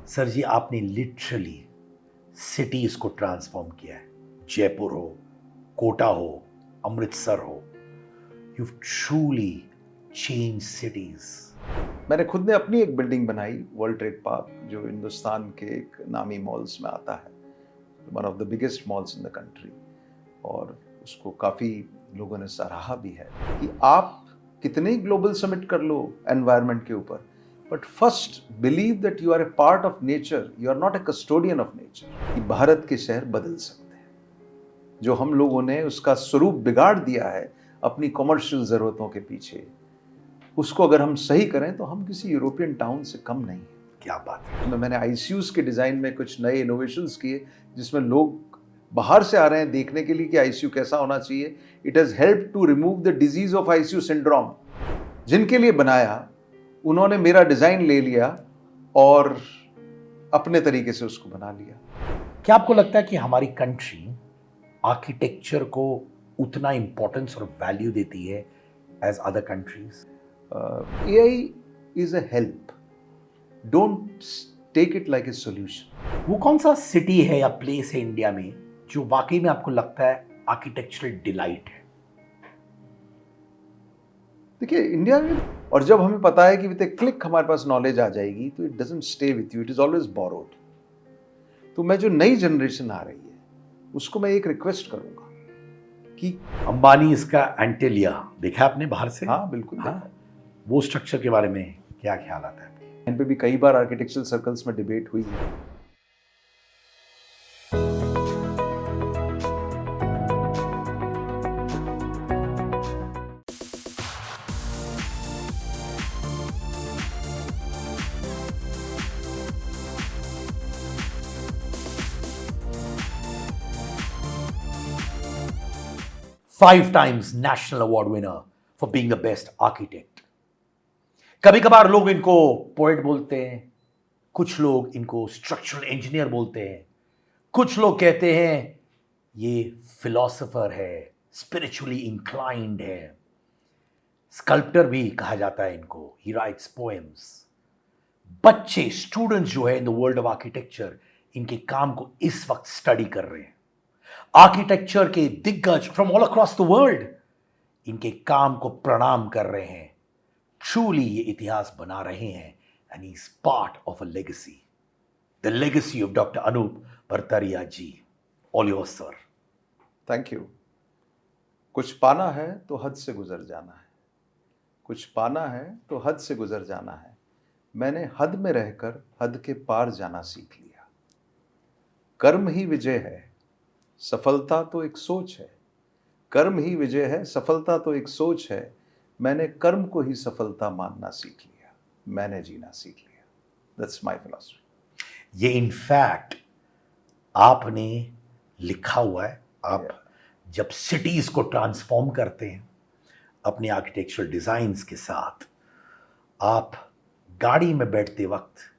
Sir जी, आपने literally cities को transform किया है। जयपुर हो, कोटा हो, अमृतसर हो, यू ट्रूली चेंज सिटीज। मैंने खुद ने अपनी एक बिल्डिंग बनाई, वर्ल्ड ट्रेड पार्क, जो हिंदुस्तान के एक नामी मॉल्स में आता है, one of the biggest malls in the country. और उसको काफ़ी लोगों ने सराहा भी है कि आप कितने ग्लोबल समिट कर लो एनवायरनमेंट के ऊपर, but first believe that you are a part of nature, you are not a custodian of nature. कि भारत के शहर बदल सकते हैं। जो हम लोगों ने उसका स्वरूप बिगाड़ दिया है अपनी कॉमर्शियल ज़रूरतों के पीछे, उसको अगर हम सही करें तो हम किसी यूरोपियन टाउन से कम नहीं है। क्या बात है। मैंने आईसीयूज के डिज़ाइन में कुछ नए इनोवेशंस किए, जिसमें लोग बाहर से आ रहे हैं देखने के लिए कि आईसीयू कैसा होना चाहिए। It has help to remove the disease of ICU syndrome. जिनके लिए बनाया, उन्होंने मेरा डिज़ाइन ले लिया और अपने तरीके से उसको बना लिया। क्या आपको लगता है कि हमारी कंट्री आर्किटेक्चर को उतना इंपॉर्टेंस और वैल्यू देती है as other countries? AI is a help. Don't take it like a solution. वो कौन सा सिटी है या प्लेस है इंडिया में जो वाकई में आपको लगता है आर्किटेक्चरल डिलाइट है? देखिए, इंडिया में, और जब हमें पता है कि विद ए क्लिक हमारे पास नॉलेज आ जाएगी, तो it doesn't stay with you, it is always borrowed. तो मैं जो नई जनरेशन आ रही है, उसको मैं एक रिक्वेस्ट करूंगा कि अंबानी इसका एंटेलिया देखा आपने बाहर से? हाँ, बिल्कुल। हाँ, वो स्ट्रक्चर के बारे में क्या ख्याल आता है आपके? इन पे भी कई बार आर्किटेक्चरल सर्कल्स में डिबेट हुई है। Five times national award winner for being the best architect. कभी कभार लोग इनको पोएट बोलते हैं, कुछ लोग इनको स्ट्रक्चरल इंजीनियर बोलते हैं, कुछ लोग कहते हैं ये फिलोसोफर है, स्पिरिचुअली इंक्लाइंड है, स्कल्प्टर भी कहा जाता है इनको, ही राइट्स पोएम्स। बच्चे, स्टूडेंट्स जो है इन द वर्ल्ड ऑफ आर्किटेक्चर, इनके काम को इस वक्त स्टडी कर रहे हैं। आर्किटेक्चर के दिग्गज from all across the world इनके काम को प्रणाम कर रहे हैं। ट्रूली ये इतिहास बना रहे हैं and he is part of a legacy, the legacy of doctor Anup Bhartaria ji. All yours sir. Thank you. कुछ पाना है तो हद से गुजर जाना है, कुछ पाना है तो हद से गुजर जाना है। मैंने हद में रहकर हद के पार जाना सीख लिया। कर्म ही विजय है, सफलता तो एक सोच है। कर्म ही विजय है, सफलता तो एक सोच है। मैंने कर्म को ही सफलता मानना सीख लिया, मैंने जीना सीख लिया। That's my philosophy. ये इनफैक्ट आपने लिखा हुआ है। आप जब सिटीज को ट्रांसफॉर्म करते हैं अपने आर्किटेक्चरल डिजाइन्स के साथ, आप गाड़ी में बैठते वक्त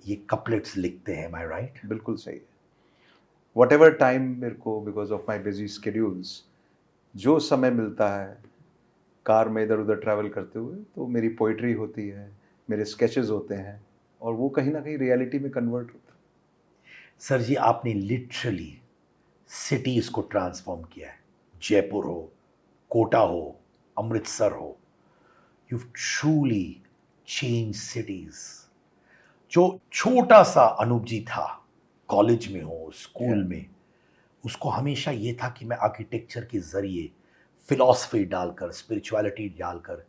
ये कपलेट्स लिखते हैं, एम आई राइट? बिल्कुल सही है। वट एवर टाइम मेरे को, because of my busy schedules, जो समय मिलता है कार में इधर उधर ट्रैवल करते हुए, तो मेरी पोइट्री होती है, मेरे स्केचेस होते हैं, और वो कहीं ना कहीं रियलिटी में कन्वर्ट होता है। सर जी, आपने लिटरली सिटीज को ट्रांसफॉर्म किया है। जयपुर हो, कोटा हो, अमृतसर हो, यू ट्रूली चेंज सिटीज। जो छोटा सा अनूप जी था, कॉलेज में हो, स्कूल में, उसको हमेशा ये था कि मैं आर्किटेक्चर के जरिए फिलॉसफी डालकर, स्पिरिचुअलिटी डालकर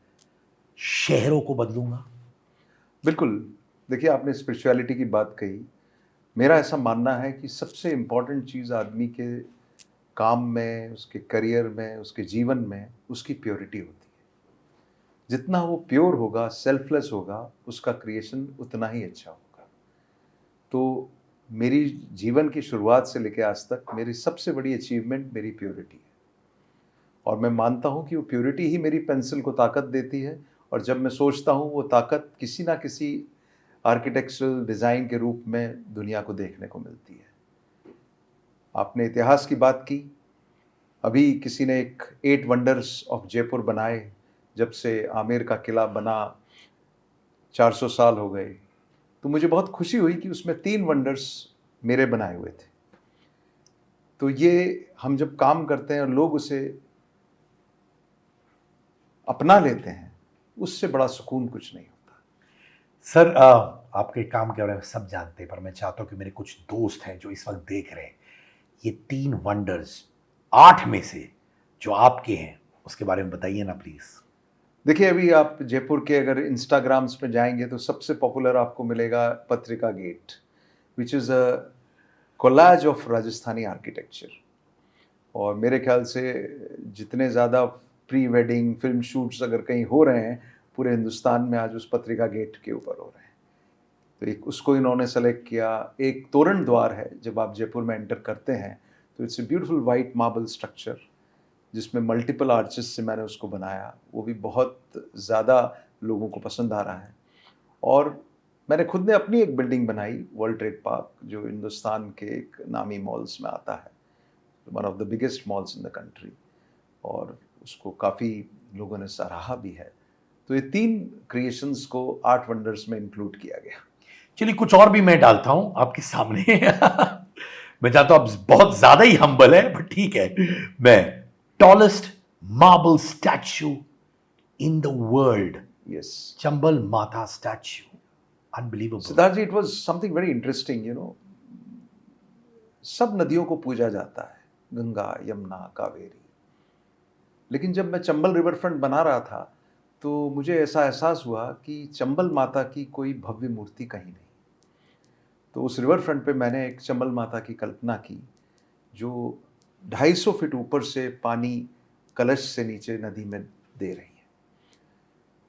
शहरों को बदलूंगा। बिल्कुल। देखिए, आपने स्पिरिचुअलिटी की बात कही। मेरा ऐसा मानना है कि सबसे इम्पॉर्टेंट चीज़ आदमी के काम में, उसके करियर में, उसके जीवन में, उसकी प्योरिटी होती है। जितना वो प्योर होगा, सेल्फलेस होगा, उसका क्रिएशन उतना ही अच्छा होगा। तो मेरी जीवन की शुरुआत से लेकर आज तक मेरी सबसे बड़ी अचीवमेंट मेरी प्योरिटी है, और मैं मानता हूँ कि वो प्योरिटी ही मेरी पेंसिल को ताकत देती है। और जब मैं सोचता हूँ, वो ताकत किसी ना किसी आर्किटेक्चरल डिज़ाइन के रूप में दुनिया को देखने को मिलती है। आपने इतिहास की बात की। अभी किसी ने एक 8 वंडर्स ऑफ जयपुर बनाए। जब से आमेर का किला बना 400 साल हो गए। तो मुझे बहुत खुशी हुई कि उसमें 3 वंडर्स मेरे बनाए हुए थे। तो ये हम जब काम करते हैं और लोग उसे अपना लेते हैं, उससे बड़ा सुकून कुछ नहीं होता। सर आपके काम के बारे में सब जानते हैं, पर मैं चाहता हूं कि मेरे कुछ दोस्त हैं जो इस वक्त देख रहे हैं, ये 3 वंडर्स 8 में से जो आपके हैं उसके बारे में बताइए ना प्लीज। देखिए, अभी आप जयपुर के अगर इंस्टाग्राम्स पे जाएंगे तो सबसे पॉपुलर आपको मिलेगा Patrika gate, which is a collage of Rajasthani architecture. और मेरे ख्याल से जितने ज़्यादा प्री वेडिंग फिल्म शूट्स अगर कहीं हो रहे हैं पूरे हिंदुस्तान में, आज उस पत्रिका गेट के ऊपर हो रहे हैं। तो एक उसको इन्होंने सेलेक्ट किया। एक तोरण द्वार है, जब आप जयपुर में एंटर करते हैं तो it's a beautiful white marble structure जिसमें मल्टीपल आर्चेस से मैंने उसको बनाया। वो भी बहुत ज़्यादा लोगों को पसंद आ रहा है। और मैंने खुद ने अपनी एक बिल्डिंग बनाई, वर्ल्ड ट्रेड पार्क, जो हिंदुस्तान के एक नामी मॉल्स में आता है, one of the biggest malls in the country, और उसको काफ़ी लोगों ने सराहा भी है। तो ये 3 क्रिएशंस को 8 वंडर्स में इंक्लूड किया गया। चलिए कुछ और भी मैं डालता हूं आपके सामने। मैं चाहता हूं, आप बहुत ज्यादा ही हम्बल है, बट ठीक है। मैं tallest marble statue in the world, yes Chambal माता statue, unbelievable. Siddharth ji, it was something very interesting, you know. सब नदियों को पूजा जाता है, गंगा, यमुना, कावेरी। लेकिन जब मैं चंबल रिवर फ्रंट बना रहा था तो मुझे ऐसा एहसास हुआ कि चंबल माता की कोई भव्य मूर्ति कहीं नहीं। तो उस रिवर फ्रंट पे मैंने एक चंबल माता की कल्पना की, जो 250 फीट ऊपर से पानी कलश से नीचे नदी में दे रही है।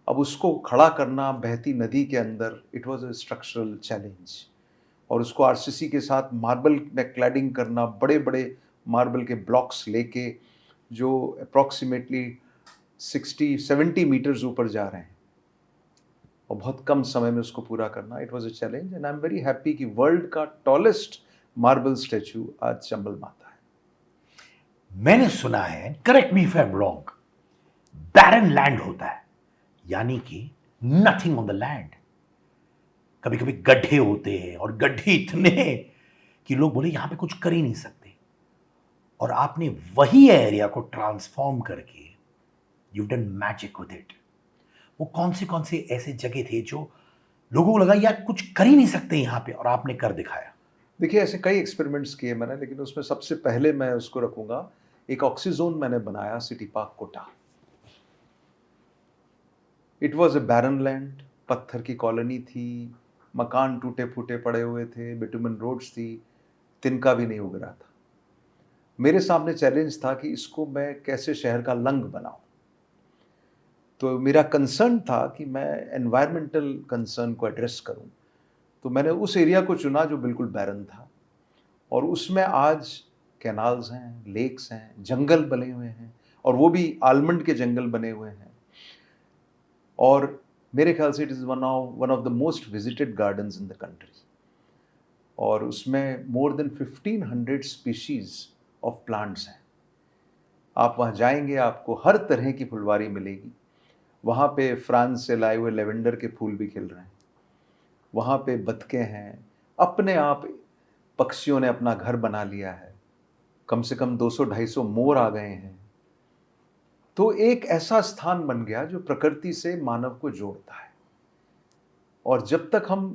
अब उसको खड़ा करना बहती नदी के अंदर, it was a structural challenge. और उसको आरसीसी के साथ मार्बल में क्लैडिंग करना, बड़े बड़े मार्बल के ब्लॉक्स लेके जो अप्रॉक्सीमेटली 60-70 मीटर्स ऊपर जा रहे हैं, और बहुत कम समय में उसको पूरा करना, it was a challenge. And I am very happy कि वर्ल्ड का टॉलेस्ट मार्बल स्टैचू आज चंबल माता है। मैंने सुना है, correct me if I am wrong, barren land होता है, यानी कि नथिंग ऑन द लैंड। कभी कभी गड्ढे होते हैं, और गड्ढे इतने कि लोग बोले यहां पे कुछ कर ही नहीं सकते, और आपने वही एरिया को ट्रांसफॉर्म करके you done magic with it. वो कौन से ऐसे जगह थे जो लोगों को लगा यार कुछ कर ही नहीं सकते यहां पे, और आपने कर दिखाया? देखिए, ऐसे कई एक्सपेरिमेंट्स किए मैंने, लेकिन उसमें सबसे पहले मैं उसको रखूंगा, एक ऑक्सीजोन मैंने बनाया city park Kota. It was a barren land, पत्थर की कॉलोनी थी, मकान टूटे फूटे पड़े हुए थे, बिटुमन रोड्स थी, तिनका भी नहीं उग रहा था। मेरे सामने चैलेंज था कि इसको मैं कैसे शहर का लंग बनाऊं। तो मेरा कंसर्न था कि मैं एनवायरमेंटल कंसर्न को एड्रेस करूं। तो मैंने उस एरिया को चुना जो बिल्कुल बैरन था, और उसमें आज कैनाल्स हैं, लेक्स हैं, जंगल बने हुए हैं, और वो भी आलमंड के जंगल बने हुए हैं। और मेरे ख्याल से it is one of the most visited gardens in the country. और उसमें more than 1500 species of plants हैं। आप वहाँ जाएंगे, आपको हर तरह की फुलवारी मिलेगी। वहाँ पे फ्रांस से लाए हुए लेवेंडर के फूल भी खिल रहे हैं, वहाँ पे बतखें हैं, अपने आप पक्षियों ने अपना घर बना लिया है, कम से कम 200-250 मोर आ गए हैं। तो एक ऐसा स्थान बन गया जो प्रकृति से मानव को जोड़ता है। और जब तक हम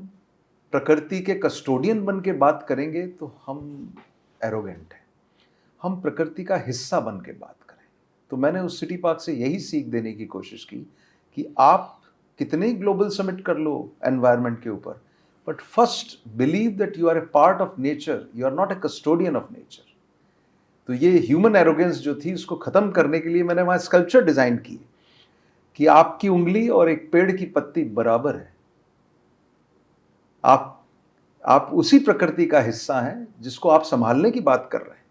प्रकृति के कस्टोडियन बन के बात करेंगे तो हम एरोगेंट हैं। हम प्रकृति का हिस्सा बन के बात करें। तो मैंने उस सिटी पार्क से यही सीख देने की कोशिश की कि आप कितने ही ग्लोबल समिट कर लो एनवायरनमेंट के ऊपर, but first believe that you are a part of nature, you are not a custodian of nature. तो ये ह्यूमन एरोगेंस जो थी, उसको खत्म करने के लिए मैंने वहाँ स्कल्पचर डिजाइन की कि आपकी उंगली और एक पेड़ की पत्ती बराबर है। आप उसी प्रकृति का हिस्सा हैं जिसको आप संभालने की बात कर रहे हैं।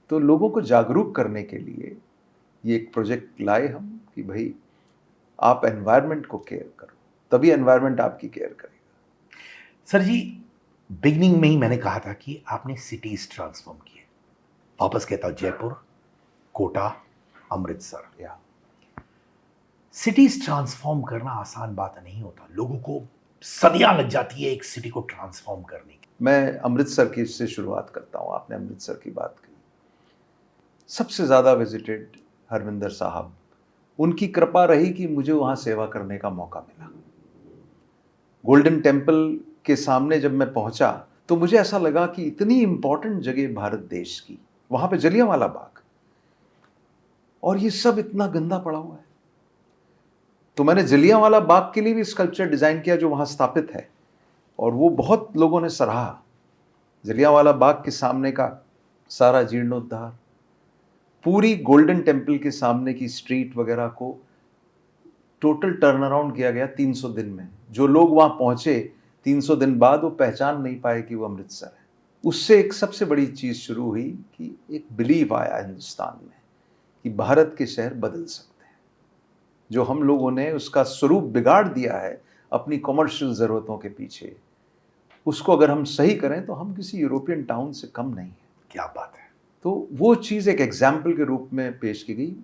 तो लोगों को जागरूक करने के लिए ये एक प्रोजेक्ट लाए हम कि भाई आप एनवायरनमेंट को केयर करो, तभी एनवायरनमेंट आपकी केयर करेगा। सर जी, बिगनिंग में ही मैंने कहा था कि आपने सिटीज ट्रांसफॉर्म किए। वापस कहता हूं, जयपुर, कोटा, अमृतसर, या सिटीज ट्रांसफॉर्म करना आसान बात नहीं होता। लोगों को सदियां लग जाती है एक सिटी को ट्रांसफॉर्म करने की। मैं अमृतसर की से शुरुआत करता हूँ। आपने अमृतसर की बात की, सबसे ज़्यादा विजिटेड हरमिंदर साहब, उनकी कृपा रही कि मुझे वहाँ सेवा करने का मौका मिला। गोल्डन टेम्पल के सामने जब मैं पहुँचा तो मुझे ऐसा लगा कि इतनी इंपॉर्टेंट जगह भारत देश की, वहाँ पे जलियांवाला बाग, और ये सब इतना गंदा पड़ा हुआ है। तो मैंने जलियांवाला बाग के लिए भी स्कल्पचर डिज़ाइन किया जो वहाँ स्थापित है, और वो बहुत लोगों ने सराहा। जलियांवाला बाग के सामने का सारा जीर्णोद्धार, पूरी गोल्डन टेम्पल के सामने की स्ट्रीट वगैरह को टोटल टर्न अराउंड किया गया 300 दिन में। जो लोग वहाँ पहुँचे 300 दिन बाद वो पहचान नहीं पाए कि वो अमृतसर है। उससे एक सबसे बड़ी चीज़ शुरू हुई कि एक बिलीव आया हिंदुस्तान में कि भारत के शहर बदल सकते हैं। जो हम लोगों ने उसका स्वरूप बिगाड़ दिया है अपनी कॉमर्शियल ज़रूरतों के पीछे, उसको अगर हम सही करें तो हम किसी यूरोपियन टाउन से कम नहीं है। क्या बात है। तो वो चीज़ एक एग्जाम्पल के रूप में पेश की गई।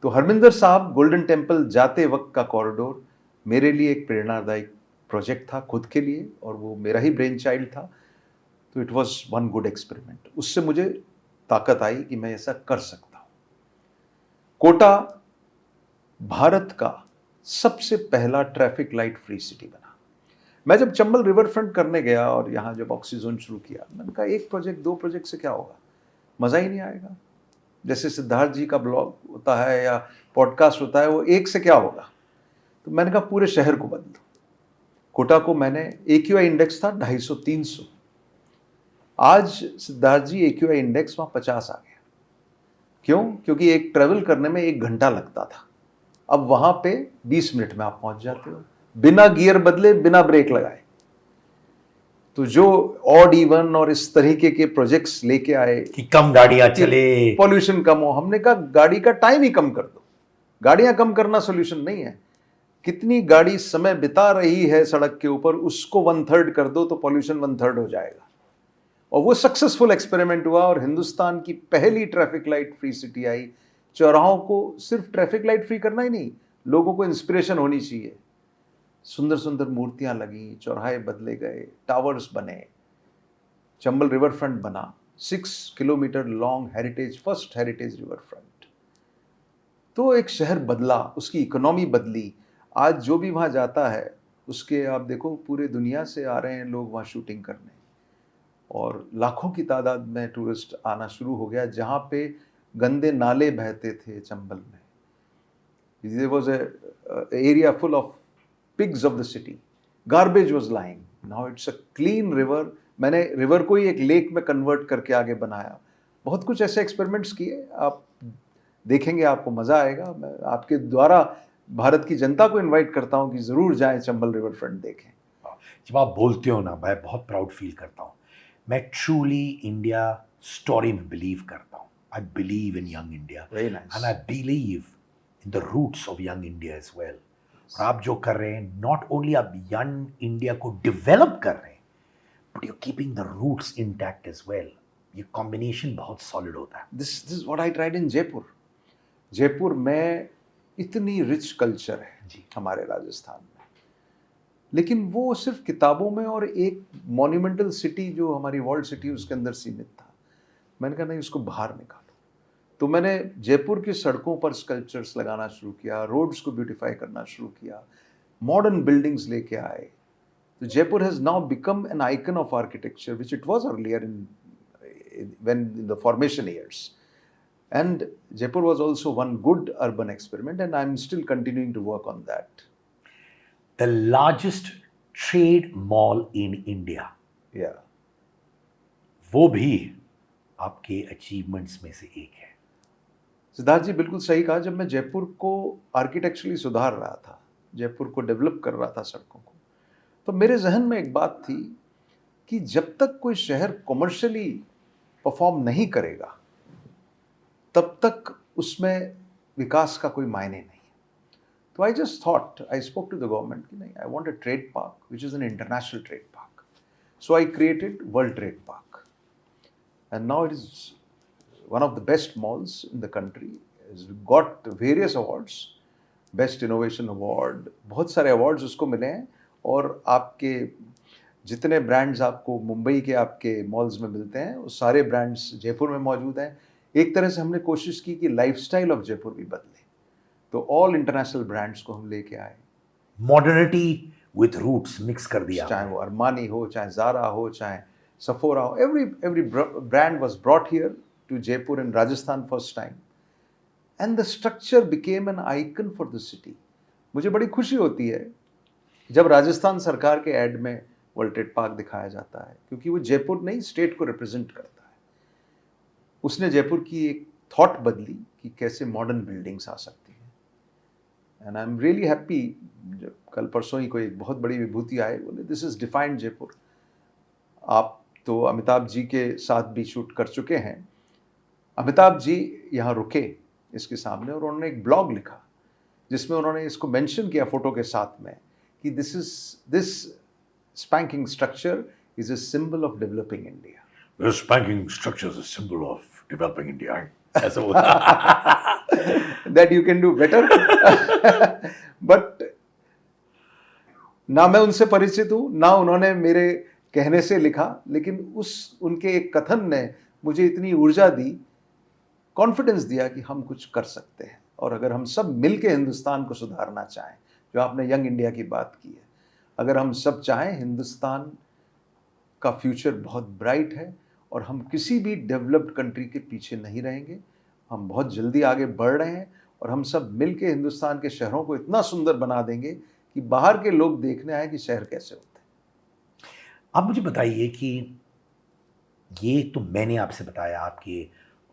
तो हरमिंदर साहब गोल्डन टेम्पल जाते वक्त का कॉरिडोर मेरे लिए एक प्रेरणादायक प्रोजेक्ट था खुद के लिए, और वो मेरा ही ब्रेन चाइल्ड था। तो it was one good experiment. उससे मुझे ताकत आई कि मैं ऐसा कर सकता हूँ। कोटा भारत का सबसे पहला ट्रैफिक लाइट फ्री सिटी बना। मैं जब चंबल रिवर फ्रंट करने गया और यहाँ जब ऑक्सीजोन शुरू किया, मैंने कहा एक प्रोजेक्ट दो प्रोजेक्ट से क्या होगा, मज़ा ही नहीं आएगा। जैसे सिद्धार्थ जी का ब्लॉग होता है या पॉडकास्ट होता है, वो एक से क्या होगा। तो मैंने कहा पूरे शहर को बदल दो। कोटा को मैंने AQI इंडेक्स था 250-300, आज सिद्धार्थ जी AQI इंडेक्स वहाँ 50 आ गया। क्यों? क्योंकि एक ट्रेवल करने में 1 घंटा लगता था, अब वहाँ पे 20 मिनट में आप पहुँच जाते हो, बिना गियर बदले, बिना ब्रेक लगाए। तो जो ऑड इवन और इस तरीके के प्रोजेक्ट्स लेके आए कि कम गाड़ियां चले, पॉल्यूशन कम हो, हमने कहा गाड़ी का टाइम ही कम कर दो। गाड़ियां कम करना सोल्यूशन नहीं है। कितनी गाड़ी समय बिता रही है सड़क के ऊपर, उसको 1/3 कर दो तो पॉल्यूशन 1/3 हो जाएगा। और वो सक्सेसफुल एक्सपेरिमेंट हुआ और हिंदुस्तान की पहली ट्रैफिक लाइट फ्री सिटी आई। चौराहों को सिर्फ ट्रैफिक लाइट फ्री करना ही नहीं, लोगों को इंस्पिरेशन होनी चाहिए। सुंदर सुंदर मूर्तियां लगी, चौराहे बदले गए, टावर्स बने, चंबल रिवर फ्रंट बना, 6 kilometre long heritage, first heritage river front. तो एक शहर बदला, उसकी इकोनॉमी बदली। आज जो भी वहाँ जाता है उसके आप देखो पूरे दुनिया से आ रहे हैं लोग वहाँ शूटिंग करने, और लाखों की तादाद में टूरिस्ट आना शुरू हो गया। जहाँ पे गंदे नाले बहते थे चंबल में, there was a area full of pigs of the city, garbage was lying, now it's a clean river। मैंने रिवर को ही एक लेक में कन्वर्ट करके आगे बनाया। बहुत कुछ ऐसे एक्सपेरिमेंट्स किए, आप देखेंगे आपको मज़ा आएगा। मैं आपके द्वारा भारत की जनता को इनवाइट करता हूँ कि ज़रूर जाएं चंबल रिवर फ्रंट देखें। जब आप बोलते हो ना, मैं बहुत प्राउड फील करता हूँ। मैं ट्रूली इंडिया स्टोरी में बिलीव करता हूँ। I believe in young India Very nice. And I believe in the roots of young India as well. और आप जो कर रहे हैं, नॉट ओनली आप यंग इंडिया को डेवलप कर रहे हैं, but you keeping the roots intact as well. ये कॉम्बिनेशन बहुत सॉलिड होता है। This is what I tried in Jaipur. Jaipur में इतनी रिच कल्चर है जी। हमारे राजस्थान में, लेकिन वो सिर्फ किताबों में और एक मॉन्यूमेंटल सिटी जो हमारी वर्ल्ड सिटी उसके अंदर सीमित था। मैंने कहा नहीं, उसको बाहर निकालो। तो मैंने जयपुर की सड़कों पर स्कल्पचर्स लगाना शुरू किया, रोड्स को ब्यूटिफाई करना शुरू किया, मॉडर्न बिल्डिंग्स लेके आए। तो Jaipur has now become an icon of architecture which it was earlier in the formation years. And Jaipur was also one good urban experiment, and I'm still continuing to work on that. The largest trade mall in India, Yeah. वो भी आपके achievements में से एक है। सिद्धार्थ जी बिल्कुल सही कहा। जब मैं जयपुर को आर्किटेक्चरली सुधार रहा था, जयपुर को डेवलप कर रहा था सड़कों को, तो मेरे जहन में एक बात थी कि जब तक कोई शहर कॉमर्शियली परफॉर्म नहीं करेगा तब तक उसमें विकास का कोई मायने नहीं है। तो I just thought, I spoke to the government कि नहीं, I want a trade park which is an international trade park. So I created world trade park, and now it is one of the best malls in the country, got various awards, best innovation award, बहुत सारे awards उसको मिले हैं। और आपके जितने brands आपको मुंबई के आपके मॉल्स में मिलते हैं, वो सारे ब्रांड्स जयपुर में मौजूद हैं। एक तरह से हमने कोशिश की कि लाइफ़स्टाइल ऑफ जयपुर भी बदले, तो ऑल इंटरनेशनल ब्रांड्स को हम लेके आए। मॉडर्निटी विथ रूट्स मिक्स कर दिया चाहे आपने। वो अरमानी हो, चाहे ज़ारा हो, चाहे सफोरा हो, every brand was brought here to Jaipur in Rajasthan first time, and the structure became an icon for the city. मुझे बड़ी खुशी होती है जब राजस्थान सरकार के एड में वर्ल्ड ट्रेड पार्क दिखाया जाता है, क्योंकि वो जयपुर नहीं, स्टेट को रिप्रेजेंट करता है। उसने जयपुर की एक थॉट बदली कि कैसे मॉडर्न बिल्डिंग्स आ सकती हैं। And I am really happy, कल परसों ही कोई एक बहुत बड़ी विभूति आए, बोले दिस इज डिफाइंड जयपुर। आप तो अमिताभ जी के साथ भी शूट कर चुके हैं। अमिताभ जी यहाँ रुके इसके सामने और उन्होंने एक ब्लॉग लिखा जिसमें उन्होंने इसको मेंशन किया फोटो के साथ में कि this spanking structure is a symbol of developing India. This banking structure is a symbol of developing India. ऐसा बोला। That you can do better. But ना मैं उनसे परिचित हूँ, ना उन्होंने मेरे कहने से लिखा, लेकिन उनके एक कथन ने मुझे इतनी ऊर्जा दी, कॉन्फिडेंस दिया कि हम कुछ कर सकते हैं। और अगर हम सब मिलके हिंदुस्तान को सुधारना चाहें, जो आपने यंग इंडिया की बात की है, अगर हम सब चाहें, हिंदुस्तान का फ्यूचर बहुत ब्राइट है और हम किसी भी डेवलप्ड कंट्री के पीछे नहीं रहेंगे। हम बहुत जल्दी आगे बढ़ रहे हैं और हम सब मिलके हिंदुस्तान के शहरों को इतना सुंदर बना देंगे कि बाहर के लोग देखने आए कि शहर कैसे होते हैं। आप मुझे बताइए कि ये तो मैंने आपसे बताया आपके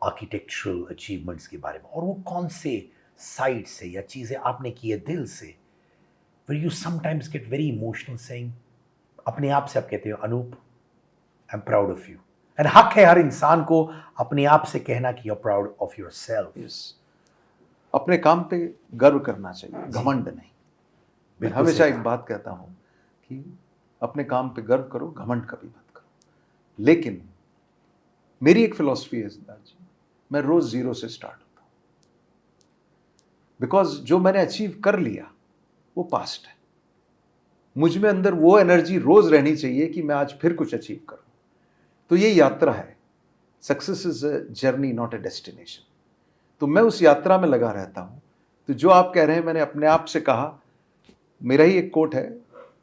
आर्किटेक्चरल अचीवमेंट्स के बारे में, और वो कौन से साइड से या चीज़ें आपने की है दिल से, where you sometimes get very emotional saying, अपने आप से आप कहते हो Anoop, I am proud of you. And हक है हर इंसान को अपने आप से कहना कि you are proud of yourself. यस, अपने काम पे गर्व करना चाहिए, घमंड नहीं। मैं बिल्कुल हमेशा सही एक कहा। बात कहता हूँ कि अपने काम पे गर्व करो, घमंड कभी मत करो। लेकिन मेरी एक फिलॉसफी है सिद्धार्थ जी, मैं रोज जीरो से स्टार्ट होता हूँ, बिकॉज जो मैंने अचीव कर लिया वो पास्ट है। मुझ में अंदर वो एनर्जी रोज रहनी चाहिए कि मैं आज फिर कुछ अचीव करूं। तो ये यात्रा है, success is a journey not a destination. तो मैं उस यात्रा में लगा रहता हूं। तो जो आप कह रहे हैं, मैंने अपने आप से कहा, मेरा ही एक कोट है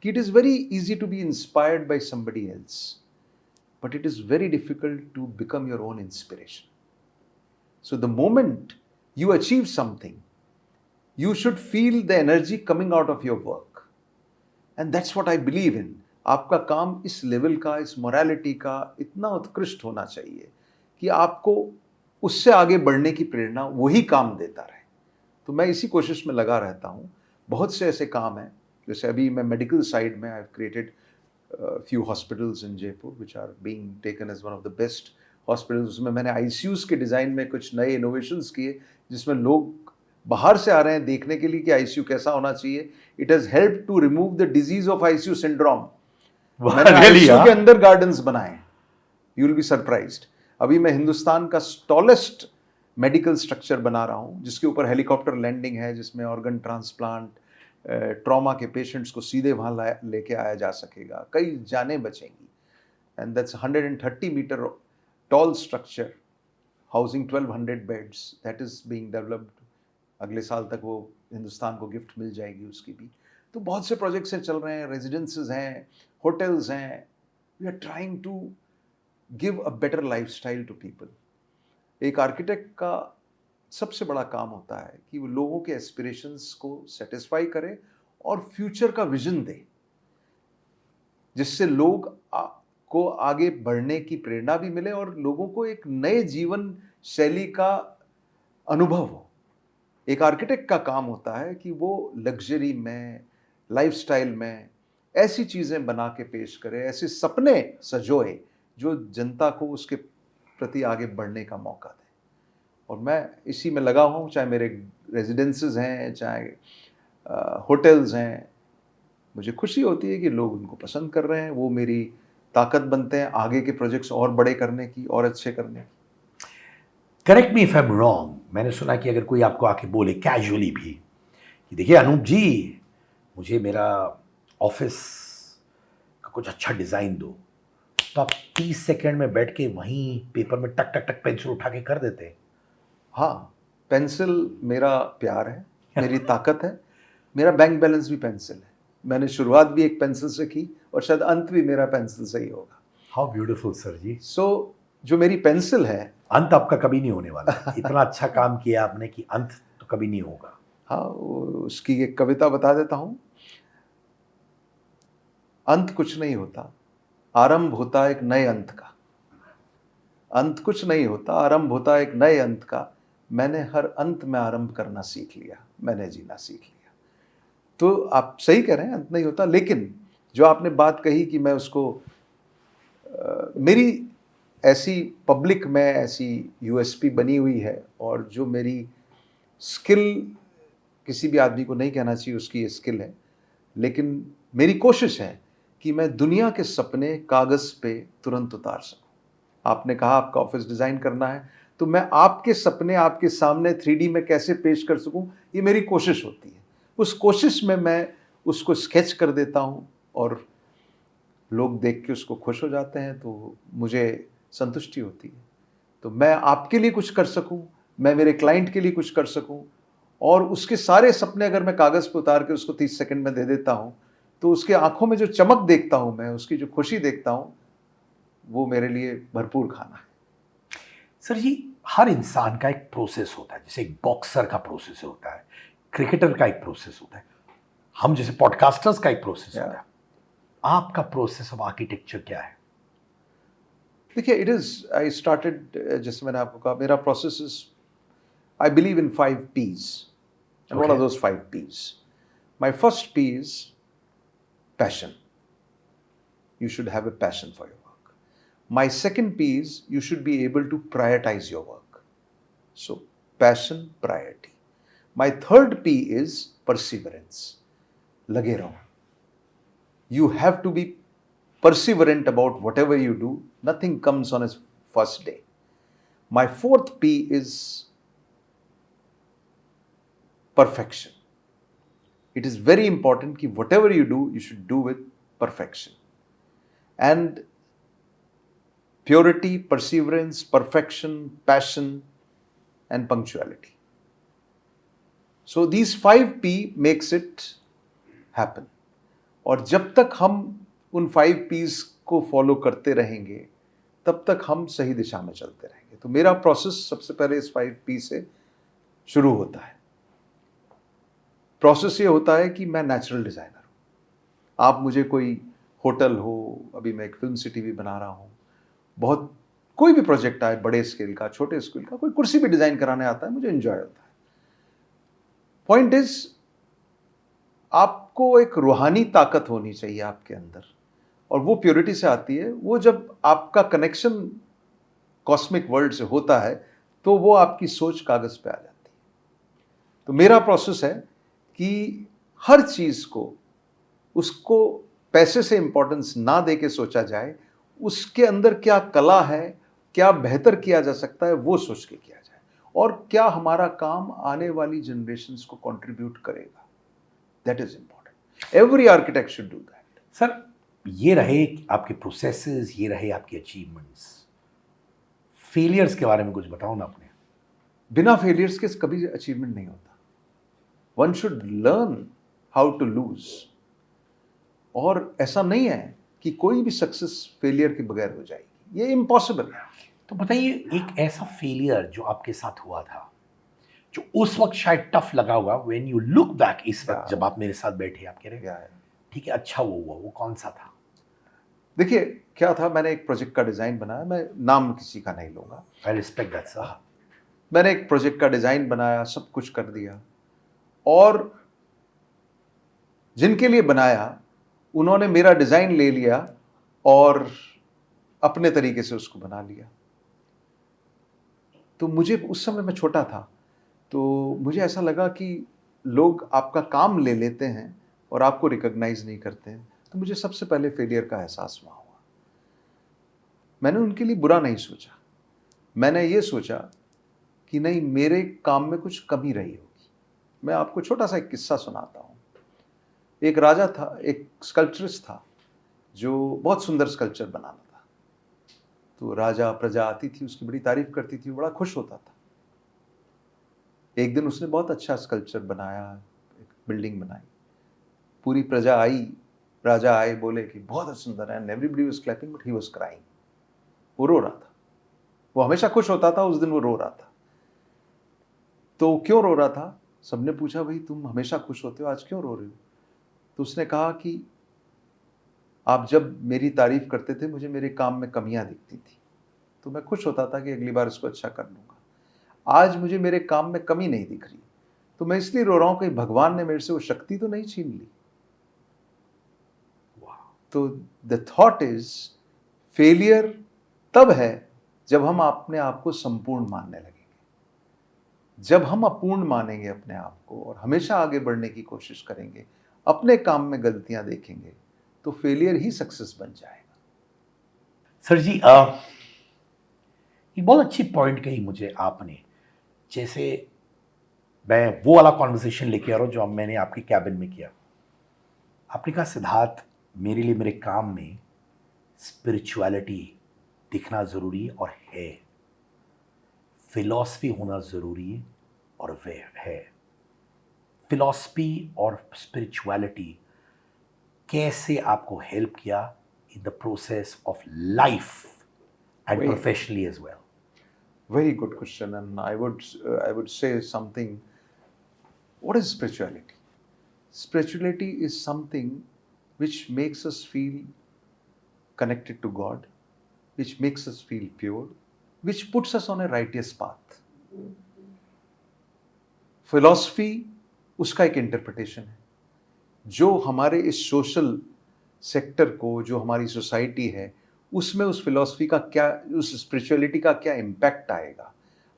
कि it is very easy to be inspired by somebody else, but it is very difficult to become your own inspiration. So the moment you achieve something, you should feel the energy coming out of your work, and that's what I believe in. आपका काम इस level का, इस morality का इतना उत्कृष्ट होना चाहिए कि आपको उससे आगे बढ़ने की प्रेरणा वही काम देता रहे। तो मैं इसी कोशिश में लगा रहता हूँ। बहुत से ऐसे काम हैं, जैसे अभी मैं मेडिकल साइड में I have created few hospitals in Jaipur which are being taken as one of the best hospitals. उसमें मैंने ICUs के डिज़ाइन में कुछ नए इनोवेशंस किए, जिसमें लोग बाहर से आ रहे हैं देखने के लिए कि आईसीयू कैसा होना चाहिए। It has help to remove the disease of ICU syndrome. मैंने आईसीयू के अंदर गार्डन्स बनाए, यू विल बी सरप्राइज्ड। अभी मैं हिंदुस्तान का टॉलेस्ट मेडिकल स्ट्रक्चर बना रहा हूँ, जिसके ऊपर हेलीकॉप्टर लैंडिंग है, जिसमें ऑर्गन ट्रांसप्लांट, ट्रॉमा के पेशेंट्स को सीधे वहाँ लेके आया जा सकेगा, कई जानें बचेंगी। And that's 130 meter tall structure housing 1200 beds that is being developed. अगले साल तक वो हिंदुस्तान को गिफ्ट मिल जाएगी उसकी भी। तो बहुत से प्रोजेक्ट्स चल रहे हैं, रेजिडेंसेस हैं, होटल्स हैं। We are trying to give a better lifestyle to people. एक आर्किटेक्ट का सबसे बड़ा काम होता है कि वो लोगों के एस्पिरेशंस को सेटिस्फाई करे और फ्यूचर का विजन दे, जिससे लोग को आगे बढ़ने की प्रेरणा भी मिले और लोगों को एक नए जीवन शैली का अनुभव हो। एक आर्किटेक्ट का काम होता है कि वो लग्जरी में, लाइफस्टाइल में ऐसी चीज़ें बना के पेश करे, ऐसे सपने सजोए जो जनता को उसके प्रति आगे बढ़ने का मौका दे। और मैं इसी में लगा हूँ, चाहे मेरे रेजिडेंसेस हैं, चाहे होटल्स हैं। मुझे खुशी होती है कि लोग उनको पसंद कर रहे हैं, वो मेरी ताकत बनते हैं आगे के प्रोजेक्ट्स और बड़े करने की और अच्छे करने की। Correct me if I am wrong, मैंने सुना कि अगर कोई आपको आके बोले कैजुअली भी कि देखिए अनूप जी, मुझे मेरा ऑफिस का कुछ अच्छा डिज़ाइन दो, तो आप 30 सेकंड में बैठ के वहीं पेपर में टक टक टक पेंसिल उठा के कर देते हैं। हाँ, पेंसिल मेरा प्यार है, मेरी ताकत है, मेरा बैंक बैलेंस भी पेंसिल है। मैंने शुरुआत भी एक पेंसिल से की और शायद अंत भी मेरा पेंसिल से ही होगा। हाउ ब्यूटीफुल सर जी। सो जो मेरी पेंसिल है, अंत आपका कभी नहीं होने वाला। इतना अच्छा काम किया आपने कि अंत तो कभी नहीं होगा। हाँ, उसकी एक कविता बता देता हूँ। अंत कुछ नहीं होता, आरंभ होता एक नए अंत का। अंत कुछ नहीं होता, आरंभ होता एक नए अंत का। मैंने हर अंत में आरंभ करना सीख लिया, मैंने जीना सीख लिया। तो आप सही कह रहे हैं, अंत नहीं होता। लेकिन जो आपने बात कही कि मैं उसको मेरी ऐसी पब्लिक में ऐसी यूएसपी बनी हुई है, और जो मेरी स्किल किसी भी आदमी को नहीं कहना चाहिए उसकी ये स्किल है, लेकिन मेरी कोशिश है कि मैं दुनिया के सपने कागज़ पे तुरंत उतार सकूं। आपने कहा आपका ऑफिस डिज़ाइन करना है, तो मैं आपके सपने आपके सामने 3D में कैसे पेश कर सकूं, ये मेरी कोशिश होती है। उस कोशिश में मैं उसको स्केच कर देता हूं और लोग देख के उसको खुश हो जाते हैं, तो मुझे संतुष्टि होती है। तो मैं आपके लिए कुछ कर सकूं, मैं मेरे क्लाइंट के लिए कुछ कर सकूं, और उसके सारे सपने अगर मैं कागज़ पे उतार के उसको 30 सेकंड में दे देता हूं, तो उसकी आंखों में जो चमक देखता हूं मैं, उसकी जो खुशी देखता हूं, वो मेरे लिए भरपूर खाना है। सर जी, हर इंसान का एक प्रोसेस होता है। जैसे एक बॉक्सर का प्रोसेस होता है, क्रिकेटर का एक प्रोसेस होता है, हम जैसे पॉडकास्टर्स का एक प्रोसेस होता है। आपका प्रोसेस ऑफ आर्किटेक्चर क्या है? देखिए, इट इज़ आई स्टार्टेड, जैसे मैंने आपको कहा, मेरा process is, I believe in 5 P's, and what are those 5 P's? My first P is passion. You should have a passion for your work. My second P is you should be able to prioritize your work. So, passion, priority. My third P is perseverance. लगे रहो. You have to be perseverant about whatever you do. Nothing comes on its first day. My fourth P is perfection. It is very important that whatever you do, you should do with perfection. And purity, perseverance, perfection, passion, and punctuality. So these 5 P makes it happen. और जब तक हम उन 5 P's को follow करते रहेंगे, तब तक हम सही दिशा में चलते रहेंगे। तो मेरा प्रोसेस सबसे पहले इस 5 P से शुरू होता है। प्रोसेस ये होता है कि मैं नेचुरल डिज़ाइनर हूँ। आप मुझे कोई होटल हो, अभी मैं एक फिल्म सिटी भी बना रहा हूँ, बहुत कोई भी प्रोजेक्ट आए, बड़े स्केल का, छोटे स्केल का, कोई कुर्सी भी डिज़ाइन कराने आता है, मुझे एंजॉय होता है। पॉइंट इज, आपको एक रूहानी ताकत होनी चाहिए आपके अंदर, और वो प्योरिटी से आती है। वो जब आपका कनेक्शन कॉस्मिक वर्ल्ड से होता है, तो वो आपकी सोच कागज़ पे आ जाती है। तो मेरा प्रोसेस है कि हर चीज़ को, उसको पैसे से इंपॉर्टेंस ना दे के सोचा जाए, उसके अंदर क्या कला है, क्या बेहतर किया जा सकता है, वो सोच के किया जाए, और क्या हमारा काम आने वाली जनरेशन्स को कंट्रीब्यूट करेगा। That is important. Every architect should do that. Sir, ये रहे आपके प्रोसेसेस, ये रहे आपके अचीवमेंट्स। फेलियर्स के बारे में कुछ बताओ ना अपने। बिना फेलियर्स के कभी अचीवमेंट नहीं होता। One should learn how to lose, और ऐसा नहीं है कि कोई भी सक्सेस फेलियर के बगैर हो जाएगी, ये इम्पॉसिबल है। तो बताइए, एक ऐसा फेलियर जो आपके साथ हुआ था, जो उस वक्त शायद टफ लगा होगा, व्हेन यू लुक बैक, इस वक्त जब आप मेरे साथ बैठे, आप कह रहे हैं ठीक है अच्छा वो हुआ, वो कौन सा था? देखिए, क्या था, मैंने एक प्रोजेक्ट का डिज़ाइन बनाया, मैं नाम किसी का नहीं लूँगा। I respect that sir. मैंने एक प्रोजेक्ट का डिज़ाइन बनाया, सब कुछ कर दिया, और जिनके लिए बनाया उन्होंने मेरा डिज़ाइन ले लिया और अपने तरीके से उसको बना लिया। तो मुझे उस समय, मैं छोटा था, तो मुझे ऐसा लगा कि लोग आपका काम ले लेते हैं और आपको रिकॉग्नाइज नहीं करते हैं। तो मुझे सबसे पहले फेलियर का एहसास वहाँ हुआ। मैंने उनके लिए बुरा नहीं सोचा, मैंने ये सोचा कि नहीं, मेरे काम में कुछ कमी रही होगी। मैं आपको छोटा सा एक किस्सा सुनाता हूँ। एक राजा था, एक स्कल्पचरिस्ट था जो बहुत सुंदर स्कल्पचर बनाता था। तो राजा प्रजा आती थी, उसकी बड़ी तारीफ करती थी, वो बड़ा खुश होता था। एक दिन उसने बहुत अच्छा स्कल्पचर बनाया, एक बिल्डिंग बनाई, पूरी प्रजा आई, राजा आए, बोले कि बहुत सुंदर है, and everybody was clapping but he was crying. वो रो रहा था। वो हमेशा खुश होता था, उस दिन वो रो रहा था। तो क्यों रो रहा था? सबने पूछा, भाई तुम हमेशा खुश होते हो, आज क्यों रो रहे हो? तो उसने कहा कि आप जब मेरी तारीफ करते थे, मुझे मेरे काम में कमियां दिखती थी, तो मैं खुश होता था कि अगली बार इसको अच्छा कर लूंगा। आज मुझे मेरे काम में कमी नहीं दिख रही, तो मैं इसलिए रो रहा हूं कि भगवान ने मेरे से वो शक्ति तो नहीं छीन ली। तो द थॉट इज, फेलियर तब है जब हम अपने आप को संपूर्ण मानने लगेंगे। जब हम अपूर्ण मानेंगे अपने आप को और हमेशा आगे बढ़ने की कोशिश करेंगे, अपने काम में गलतियां देखेंगे, तो फेलियर ही सक्सेस बन जाएगा। सर जी, एक बहुत अच्छी पॉइंट कही मुझे आपने। जैसे मैं वो वाला कॉन्वर्सेशन लेके आ रहा हूँ जो मैंने आपके कैबिन में किया। आपने कहा, सिद्धार्थ, मेरे लिए मेरे काम में स्पिरिचुअलिटी दिखना ज़रूरी और है, फिलॉसफी होना ज़रूरी है और वह है। फिलॉसफी और स्पिरिचुअलिटी कैसे आपको हेल्प किया in the process of life and वही। Professionally as well? Very good question, and I would say something. What is spirituality? Spirituality is something which makes us feel connected to God, which makes us feel pure, which puts us on a righteous path. Philosophy उसका एक interpretation है जो हमारे इस social sector को, जो हमारी society है, उसमें उस फिलॉसफी का क्या, उस स्पिरिचुअलिटी का क्या इम्पैक्ट आएगा,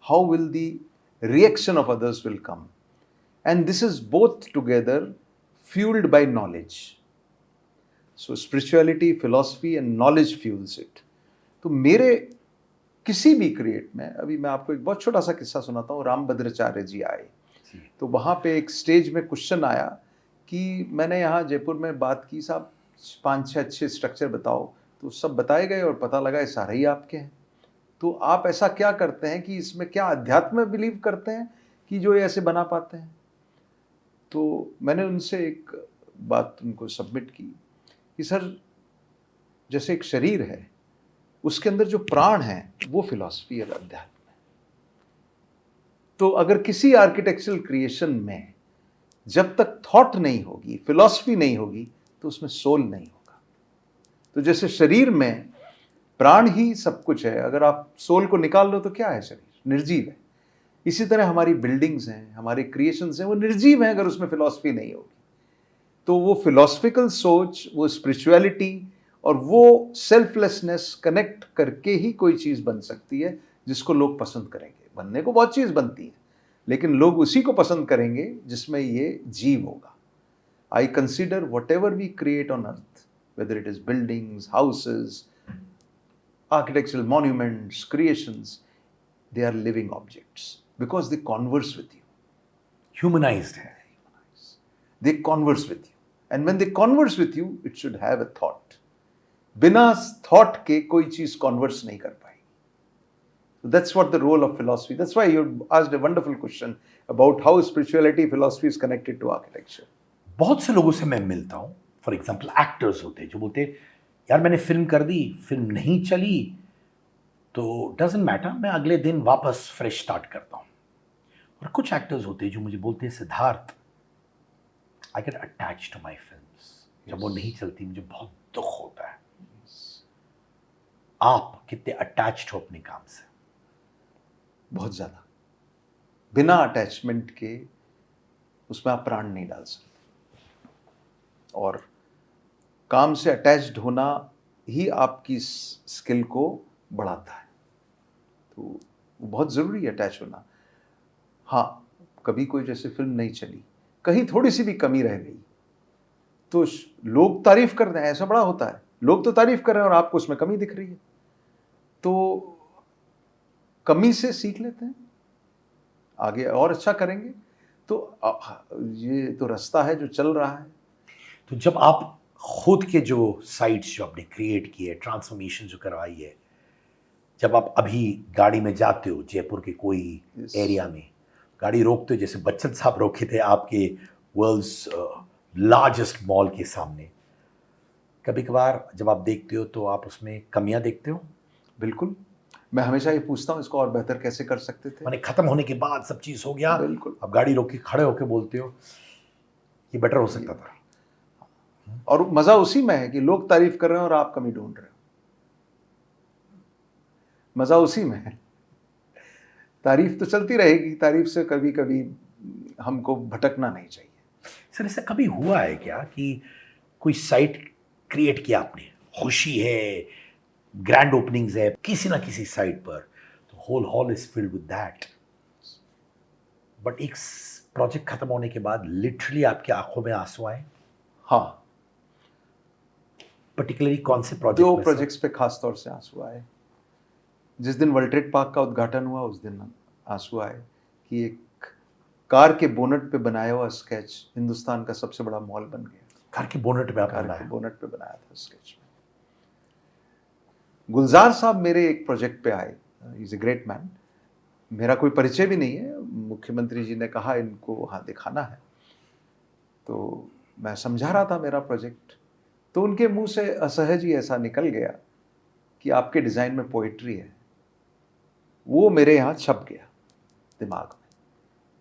how will the reaction of others will come, and this is both together fuelled by knowledge. So spirituality, philosophy and knowledge fuels it. तो मेरे किसी भी क्रिएट में, अभी मैं आपको एक बहुत छोटा सा किस्सा सुनाता हूँ। रामभद्राचार्य जी आए, तो वहाँ पे एक स्टेज में क्वेश्चन आया कि मैंने यहाँ जयपुर में बात की, साहब 5-6 अच्छे स्ट्रक्चर बताओ, तो सब बताए गए और पता लगा ये सारे ही आपके हैं। तो आप ऐसा क्या करते हैं कि इसमें क्या अध्यात्म में बिलीव करते हैं कि जो ये ऐसे बना पाते हैं? तो मैंने उनसे एक बात उनको सबमिट की कि सर, जैसे एक शरीर है, उसके अंदर जो प्राण है वो फिलॉसफी और अध्यात्म है। तो अगर किसी आर्किटेक्चरल क्रिएशन में जब तक थॉट नहीं होगी, फिलॉसफी नहीं होगी, तो उसमें सोल नहीं होगा। तो जैसे शरीर में प्राण ही सब कुछ है, अगर आप सोल को निकाल लो तो क्या है? शरीर निर्जीव है। इसी तरह हमारी बिल्डिंग्स हैं, हमारे क्रिएशंस हैं, वो निर्जीव हैं अगर उसमें फिलॉसफी नहीं होगी। तो वो फिलॉसफिकल सोच, वो स्पिरिचुअलिटी और वो सेल्फलेसनेस कनेक्ट करके ही कोई चीज़ बन सकती है जिसको लोग पसंद करेंगे। बनने को बहुत चीज़ बनती है, लेकिन लोग उसी को पसंद करेंगे जिसमें ये जीव होगा। I consider whatever we create on earth, whether it is buildings, houses, architectural monuments, creations, they are living objects because they converse with you. Humanised है। They converse with you. And when they converse with you, it should have a thought. बिना thought के कोई चीज converse नहीं कर पाएगी. So that's what the role of philosophy. That's why you asked a wonderful question about how spirituality, philosophy is connected to architecture. बहुत से लोगों से मैं मिलता हूँ, फॉर एग्जाम्पल एक्टर्स होते हैं जो बोलते हैं, यार मैंने फिल्म कर दी, फिल्म नहीं चली तो डजेंट मैटर, मैं अगले दिन वापस फ्रेश स्टार्ट करता हूँ। और कुछ एक्टर्स होते हैं जो मुझे बोलते हैं, Siddharth, I get attach to my films, जब वो नहीं चलती मुझे बहुत दुख होता है। आप कितने अटैच्ड हो अपने काम से? बहुत ज्यादा। बिना अटैचमेंट के उसमें आप प्राण नहीं डाल सकते, और काम से अटैच्ड होना ही आपकी स्किल को बढ़ाता है। तो वो बहुत ज़रूरी है अटैच होना। हाँ, कभी कोई जैसे फिल्म नहीं चली, कहीं थोड़ी सी भी कमी रह गई, तो लोग तारीफ कर रहे हैं, ऐसा बड़ा होता है, लोग तो तारीफ कर रहे हैं और आपको उसमें कमी दिख रही है, तो कमी से सीख लेते हैं, आगे और अच्छा करेंगे। तो ये तो रास्ता है जो चल रहा है। तो जब आप खुद के जो साइट्स जो आपने क्रिएट किए, ट्रांसफॉर्मेशन जो करवाई है, जब आप अभी गाड़ी में जाते हो जयपुर के कोई Yes. एरिया में, गाड़ी रोकते हो, जैसे बच्चन साहब रोके थे आपके वर्ल्ड्स लार्जेस्ट मॉल के सामने, कभी कभार जब आप देखते हो तो आप उसमें कमियां देखते हो? बिल्कुल, मैं हमेशा ये पूछता हूँ इसको और बेहतर कैसे कर सकते थे। माने खत्म होने के बाद सब चीज हो गया, बिल्कुल। अब गाड़ी रोक के खड़े होके बोलते हो ये बेटर हो सकता था। और मजा उसी में है कि लोग तारीफ कर रहे हैं और आप कमी ढूंढ रहे हो। मजा उसी में है। तारीफ तो चलती रहेगी, तारीफ से कभी कभी हमको भटकना नहीं चाहिए। सर ऐसा कभी हुआ है क्या कि कोई साइट क्रिएट किया आपने, खुशी है, ग्रैंड ओपनिंग्स है किसी ना किसी साइट पर, तो whole hall is filled with that, but एक प्रोजेक्ट खत्म होने के बाद लिटरली आपकी आंखों में आंसू आए? हाँ, पर्टिकुलरली कौन से प्रोजेक्ट दो में? प्रोजेक्ट्स पे खास तौर से आंसू आए। जिस दिन वर्ल्ड ट्रेड पार्क का उद्घाटन हुआ उस दिन आंसू आए कि एक कार के बोनट पे बनाया हुआ स्केच हिंदुस्तान का सबसे बड़ा मॉल बन गया। कार के बोनट पे आप कार बनाया? के बोनट पे बनाया था स्केच। गुलजार साहब मेरे एक प्रोजेक्ट पे आए, इज ए ग्रेट मैन, मेरा कोई परिचय भी नहीं है, मुख्यमंत्री जी ने कहा इनको वहाँ दिखाना है, तो मैं समझा रहा था मेरा प्रोजेक्ट, तो उनके मुंह से असहज ही ऐसा निकल गया कि आपके डिज़ाइन में पोइट्री है। वो मेरे यहाँ छप गया दिमाग में,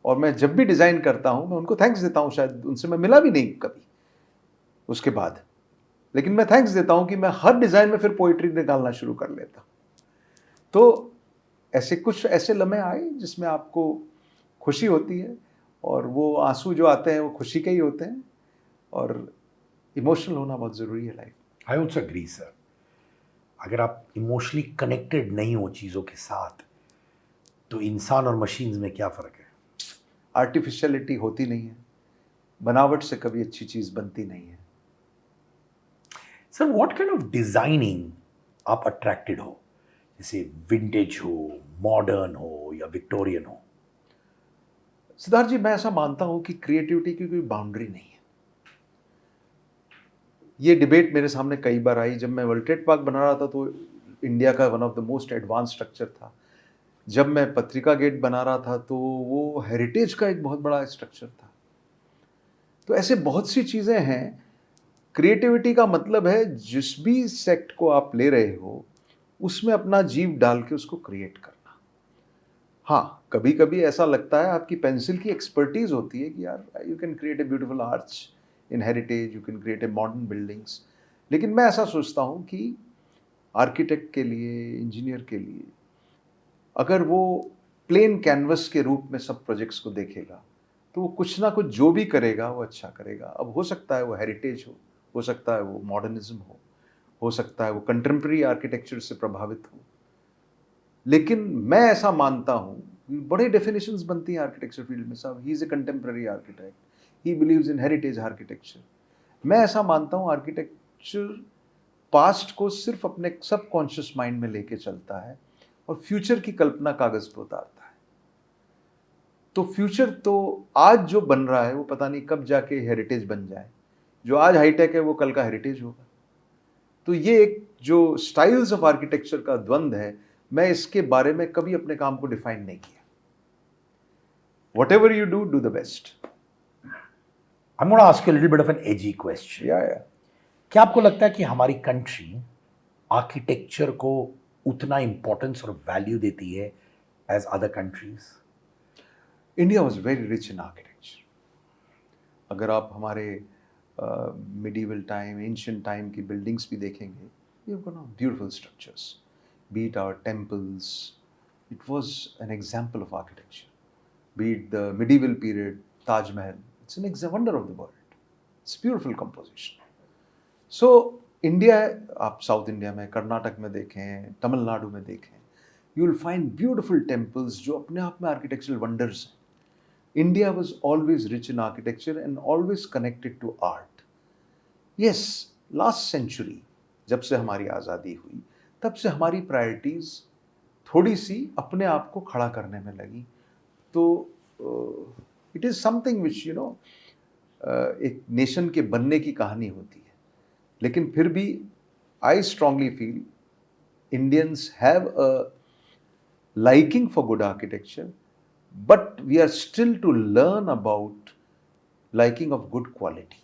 और मैं जब भी डिज़ाइन करता हूँ मैं उनको थैंक्स देता हूँ, शायद उनसे मैं मिला भी नहीं कभी उसके बाद, लेकिन मैं थैंक्स देता हूँ कि मैं हर डिज़ाइन में फिर पोइट्री निकालना शुरू कर लेता हूँ। तो ऐसे कुछ ऐसे लम्हे आए जिसमें आपको खुशी होती है, और वो आंसू जो आते हैं वो खुशी के ही होते हैं, और इमोशनल होना बहुत ज़रूरी है life. I also agree sir, अगर आप इमोशनली कनेक्टेड नहीं हो चीज़ों के साथ तो इंसान और मशीन्स में क्या फ़र्क है? आर्टिफिशियलिटी होती नहीं है, बनावट से कभी अच्छी चीज़ बनती नहीं है। Sir what kind of designing आप अट्रैक्टेड हो, जैसे विंटेज हो, मॉडर्न हो या विक्टोरियन हो? सिद्धार्थ जी, मैं ऐसा मानता हूं कि क्रिएटिविटी की कोई बाउंड्री नहीं है। ये डिबेट मेरे सामने कई बार आई। जब मैं वर्ल्ड ट्रेड पार्क बना रहा था तो इंडिया का one of the most advance structure था। जब मैं पत्रिका गेट बना रहा था तो वो हेरिटेज का एक बहुत बड़ा स्ट्रक्चर था। तो ऐसे बहुत सी चीज़ें हैं। क्रिएटिविटी का मतलब है जिस भी सेक्ट को आप ले रहे हो उसमें अपना जीव डाल के उसको क्रिएट करना। हाँ, कभी कभी ऐसा लगता है आपकी पेंसिल की एक्सपर्टीज होती है कि यार you can create a beautiful arch in heritage, you can create a modern buildings. लेकिन मैं ऐसा सोचता हूँ कि आर्किटेक्ट के लिए, इंजीनियर के लिए, अगर वो प्लेन कैनवस के रूप में सब प्रोजेक्ट्स को देखेगा तो वो कुछ ना कुछ जो भी करेगा वो अच्छा करेगा। अब हो सकता है वो हेरिटेज हो सकता है वो मॉडर्निज्म हो सकता है वो कंटेम्प्रेरी आर्किटेक्चर से प्रभावित हो। लेकिन मैं ऐसा मानता हूँ, बड़े डेफिनेशंस बनती हैं आर्किटेक्चर फील्ड में। साहब, he is a contemporary architect, he believes in heritage architecture. मैं ऐसा मानता हूँ आर्किटेक्चर पास्ट को सिर्फ अपने सब कॉन्शियस माइंड में लेके चलता है और फ्यूचर की कल्पना कागज पर उतारता है। तो फ्यूचर तो आज जो बन रहा है वो पता नहीं कब जाके हेरिटेज बन जाए। जो आज हाईटेक है वो कल का हेरिटेज होगा। तो ये एक जो स्टाइल्स ऑफ आर्किटेक्चर का द्वंद्व है, मैं इसके बारे में कभी अपने काम को डिफाइन नहीं किया। Whatever you do, do the best. I'm going to ask you a little bit of an edgy question. Yeah. क्या आपको लगता है कि हमारी कंट्री आर्किटेक्चर को उतना इंपॉर्टेंस और वैल्यू देती है as other countries? India was very rich in architecture. अगर आप हमारे मिडीवल टाइम, एंशिएंट टाइम की बिल्डिंग्स भी देखेंगे, you got beautiful structures, be it our temples, it was an example of architecture. Be it the medieval period, Taj Mahal, it's an wonder of the world. It's beautiful composition. So India, आप south India में, कर्नाटक में देखें, तमिलनाडु में देखें, you will find beautiful temples जो अपने आप में architectural wonders हैं. India was always rich in architecture and always connected to art. Yes, last century, जब से हमारी आज़ादी हुई, तब से हमारी प्रायोरिटीज़ थोड़ी सी अपने आप को खड़ा करने में लगी। तो इट इज़ समथिंग विच एक नेशन के बनने की कहानी होती है। लेकिन फिर भी I strongly feel Indians have a liking for good architecture, but we are still to learn about liking of good quality.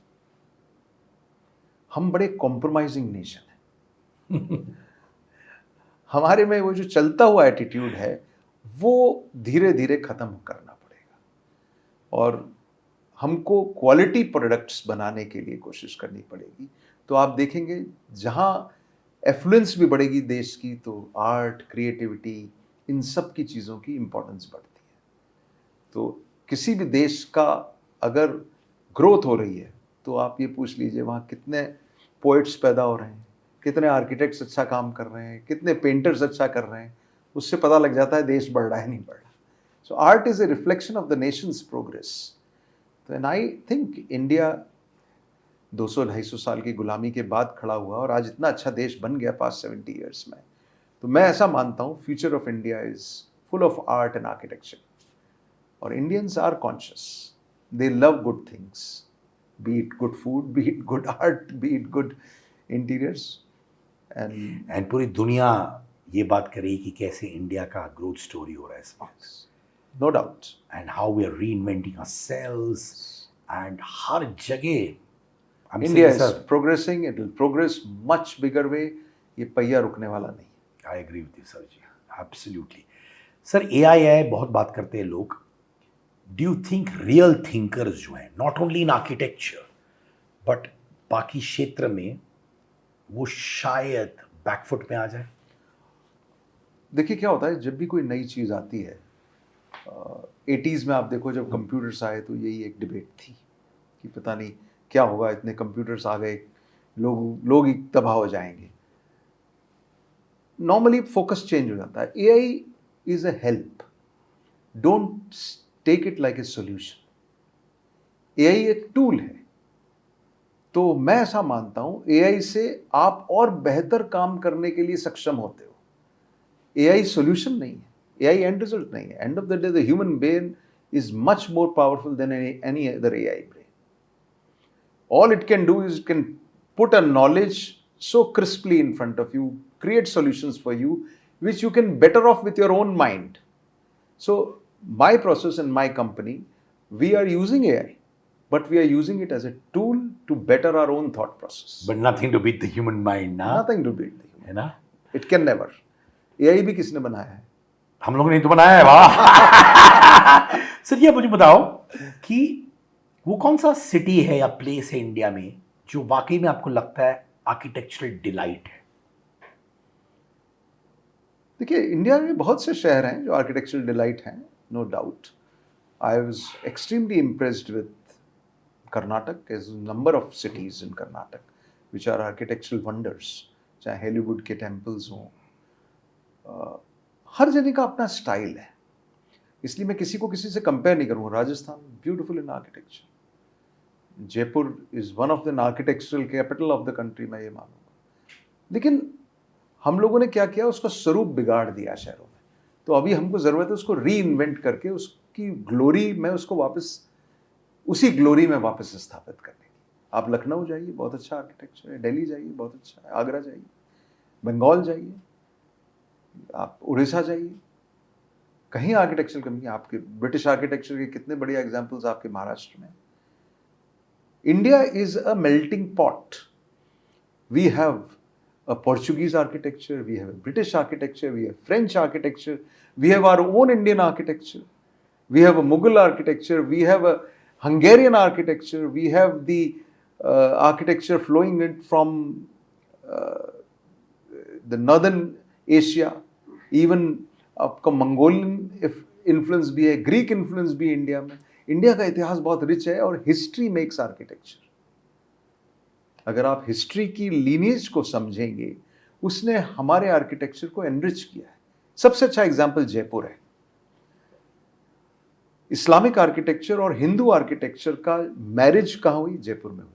हम बड़े कॉम्प्रोमाइजिंग नेशन है। हमारे में वो जो चलता हुआ एटीट्यूड है वो धीरे धीरे खत्म करना पड़ेगा और हमको क्वालिटी प्रोडक्ट्स बनाने के लिए कोशिश करनी पड़ेगी। तो आप देखेंगे जहाँ एफ्लुएंस भी बढ़ेगी देश की तो आर्ट, क्रिएटिविटी, इन सब की चीज़ों की इम्पोर्टेंस बढ़ती है। तो किसी भी देश का अगर ग्रोथ हो रही है तो आप ये पूछ लीजिए वहाँ कितने पोइट्स पैदा हो रहे हैं, कितने आर्किटेक्ट्स अच्छा काम कर रहे हैं, कितने पेंटर्स अच्छा कर रहे हैं, उससे पता लग जाता है देश बढ़ रहा है नहीं बढ़ रहा। So art is a reflection of the Nations progress. तो एंड आई थिंक इंडिया 200-250 साल की गुलामी के बाद खड़ा हुआ और आज इतना अच्छा देश बन गया पास्ट 70 ईयर्स में। तो मैं ऐसा मानता हूँ future of India is full of art and architecture और Indians are conscious, they love good things, be it good food, be it good art, be it good interiors and पूरी दुनिया ये बात कर रही है कि कैसे इंडिया का ग्रोथ स्टोरी हो रहा है इसमें, no doubt, and how we are reinventing ourselves and हर जगह India is progressing, it will progress much bigger way, ये पहिया रुकने वाला नहीं। I agree with you sir ji, absolutely. Sir AI है, बहुत बात करते हैं लोग। Do you think real thinkers जो हैं, not only in architecture but बाकी क्षेत्र में, वो शायद बैकफुट में आ जाए? देखिए क्या होता है जब भी कोई नई चीज़ आती है, 80s में आप देखो जब कंप्यूटर्स आए तो यही एक डिबेट थी कि पता नहीं क्या होगा, इतने कंप्यूटर्स आ गए, लोग ही तबाह हो जाएंगे। नॉर्मली फोकस चेंज हो जाता है। AI is a help, don't take it like a solution. AI एक टूल है। तो मैं ऐसा मानता हूं एआई से आप और बेहतर काम करने के लिए सक्षम होते हो। एआई सॉल्यूशन नहीं है, एआई एंड रिजल्ट नहीं है। End of the day the human brain is much more powerful than any other AI brain. All it can do is it can put a knowledge so crisply in front of you, create solutions for you, which you can better off with your own mind. So my process and my company, we are using AI, but we are using it as a tool to better our own thought process. But nothing to beat the human mind, ना? Nothing to beat the human. है ना? It can never. AI भी किसने बनाया है? हम लोगों ने तो बनाया है। वाह। सर ये मुझे बताओ कि वो कौन सा सिटी है या प्लेस है इंडिया में जो वाकई में आपको लगता है आर्किटेक्चरल डिलाइट है? देखिए इंडिया में बहुत से शहर हैं जो आर्किटेक्चरल डिलाइट हैं, no doubt. I was extremely impressed with Karnataka, there's a number of cities in Karnataka which are architectural wonders, चाहे हॉलीवुड के टेम्पल्स हों, हर जगह का अपना स्टाइल है। इसलिए मैं किसी को किसी से कंपेयर नहीं करूँगा। Rajasthan beautiful in architecture, Jaipur is one of the architectural capital of the country, मैं ये मानूंगा। लेकिन हम लोगों ने क्या किया, उसका स्वरूप बिगाड़ दिया शहरों में। तो अभी हमको ज़रूरत है उसको री इन्वेंट करके उसकी ग्लोरी में उसको वापस उसी ग्लोरी में वापस स्थापित करने की। आप लखनऊ जाइए, बहुत अच्छा आर्किटेक्चर है, दिल्ली जाइए, बहुत अच्छा है, आगरा जाइए, बंगाल जाइए, आप उड़ीसा जाइए, कहीं आर्किटेक्चर कमी है। आपके ब्रिटिश आर्किटेक्चर के कितने बढ़िया एग्जाम्पल्स आपके महाराष्ट्र में। India is a melting pot. We have a Portuguese architecture, we have a British architecture, we have French architecture, we have our own Indian architecture, we have a Mughal architecture, we have a Hungarian architecture, we have the architecture flowing in from the northern Asia, even आपका Mongolian influence भी है, Greek influence भी India में। India का इतिहास बहुत rich है और हिस्ट्री मेक्स आर्किटेक्चर। अगर आप हिस्ट्री की लीनेज को समझेंगे, उसने हमारे आर्किटेक्चर को एनरिच किया है। सबसे अच्छा एग्जाम्पल जयपुर है। इस्लामिक आर्किटेक्चर और हिंदू आर्किटेक्चर का मैरिज कहाँ हुई? जयपुर में हुई।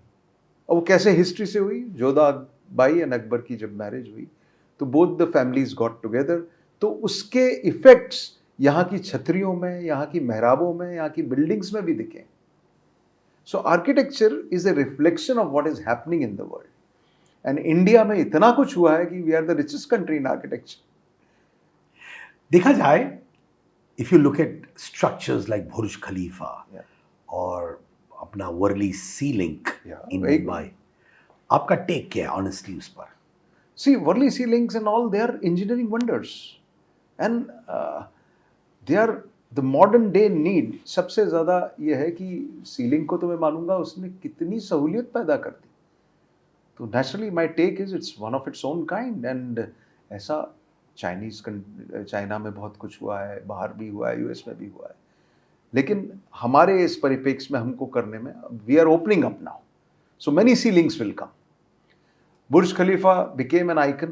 और वो कैसे हिस्ट्री से हुई? जोधा बाई एंड अकबर की जब मैरिज हुई तो both the families got together, तो उसके इफेक्ट्स यहाँ की छतरियों में, यहाँ की मेहराबों में, यहाँ की बिल्डिंग्स में भी दिखे। So architecture is a reflection of what is happening in the world, and India में इतना कुछ हुआ है कि we are the richest country in architecture. देखा जाए, if you look at structures like Burj Khalifa Yeah. और अपना Worli sea link Yeah, in very Mumbai, आपका टेक क्या है ऑनेस्टली उस पर? See, Worli sea links and all, they are engineering wonders. And they are the modern day need. सबसे ज़्यादा ये है कि सीलिंग को तो मैं मानूंगा उसने कितनी सहूलियत पैदा कर दी. तो naturally my take is it's one of its own kind. And ऐसा चाइना में बहुत कुछ हुआ है, बाहर भी हुआ है, यूएस में भी हुआ है. लेकिन हमारे इस परिप्रेक्ष्य में हमको करने में we are opening up now. So many ceilings will come. Burj Khalifa became an icon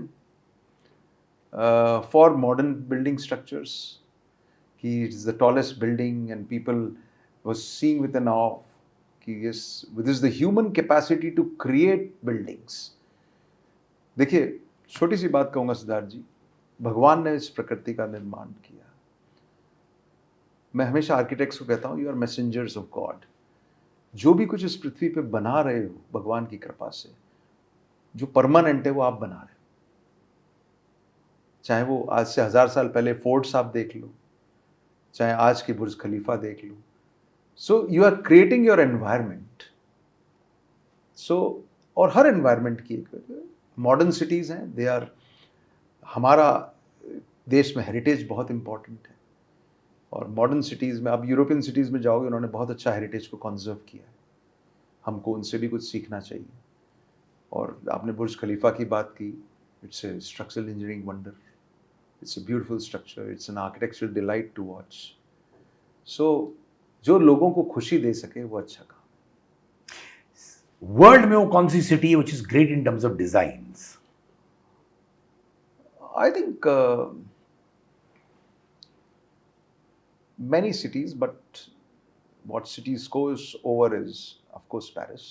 for modern building structures. He is the tallest building, and people was seeing with an awe. Yes, this is the human capacity to create buildings. देखिए, छोटी सी बात कहूँगा सिद्धार्थ जी, भगवान ने इस प्रकृति का निर्माण किया. मैं हमेशा आर्किटेक्ट्स को कहता हूँ, you are messengers of God. जो भी कुछ इस पृथ्वी पे बना रहे हो भगवान की कृपा से, जो परमानेंट है वो आप बना रहे हो. चाहे वो आज से 1000 साल पहले फोर्ट्स आप देख लो, चाहे आज की बुर्ज खलीफा देख लो. So you are creating your environment. So और हर एनवायरनमेंट की एक मॉडर्न सिटीज़ हैं, दे आर, हमारा देश में हेरिटेज बहुत इंपॉर्टेंट है. और मॉडर्न सिटीज़ में, आप यूरोपियन सिटीज़ में जाओगे, उन्होंने बहुत अच्छा हेरिटेज को कंजर्व किया है. हमको उनसे भी कुछ सीखना चाहिए. और आपने बुर्ज खलीफा की बात की, it's a structural engineering wonder, it's a beautiful structure, it's an architectural delight to watch. So जो लोगों को खुशी दे सके वो अच्छा काम. वर्ल्ड में वो कौन सी सिटी है which is great in terms of designs? I think many cities, but what city scores over is of course Paris.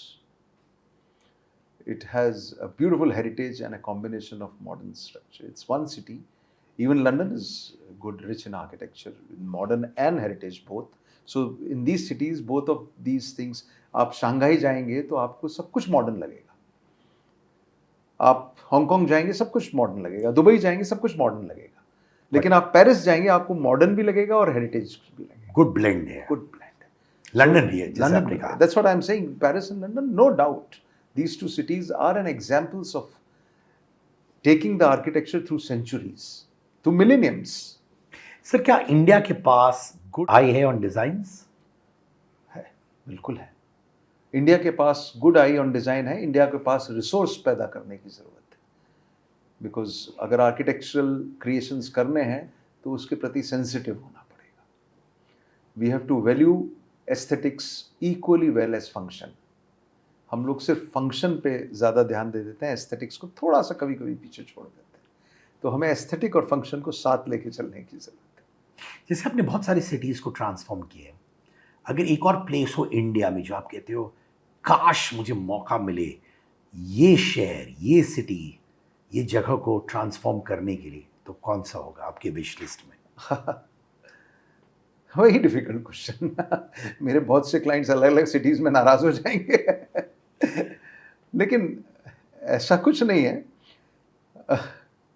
It has a beautiful heritage and a combination of modern structure. It's one city. Even London is good, rich in architecture, in modern and heritage both. So in these cities, both of these things, आप Shanghai जाएंगे तो आपको सब कुछ modern लगेगा. आप Hong Kong जाएंगे सब कुछ मॉडर्न लगेगा. दुबई जाएंगे सब कुछ मॉडर्न लगेगा. लेकिन आप पेरिस जाएंगे आपको मॉडर्न भी लगेगा और हेरिटेज भी लगेगा. गुड ब्लेंड है. Good blend. लंदन भी है, जैसे London, आपने कहा. that's what I'm saying. Paris and London, no doubt. These two cities are an examples of taking the architecture through centuries, through millenniums. Sir, क्या India के पास good I है on designs? है, बिल्कुल है. इंडिया के पास good I on design है. India के पास resource पैदा करने की जरूरत है. बिकॉज अगर आर्किटेक्चरल क्रिएशंस करने हैं तो उसके प्रति सेंसिटिव होना पड़ेगा. We have to value aesthetics equally well as function. हम लोग सिर्फ फंक्शन पे ज़्यादा ध्यान दे देते हैं, एस्थेटिक्स को थोड़ा सा कभी कभी पीछे छोड़ देते हैं. तो हमें एस्थेटिक और फंक्शन को साथ लेके चलने की ज़रूरत है. जैसे आपने बहुत सारी सिटीज़ को ट्रांसफॉर्म किए, अगर एक और प्लेस हो इंडिया में जो आप कहते हो काश मुझे मौका मिले ये शहर, ये सिटी, ये जगह को ट्रांसफॉर्म करने के लिए, तो कौन सा होगा आपके विश लिस्ट में? वही डिफिकल्ट क्वेश्चन. मेरे बहुत से क्लाइंट्स अलग अलग सिटीज़ में नाराज़ हो जाएंगे. लेकिन ऐसा कुछ नहीं है.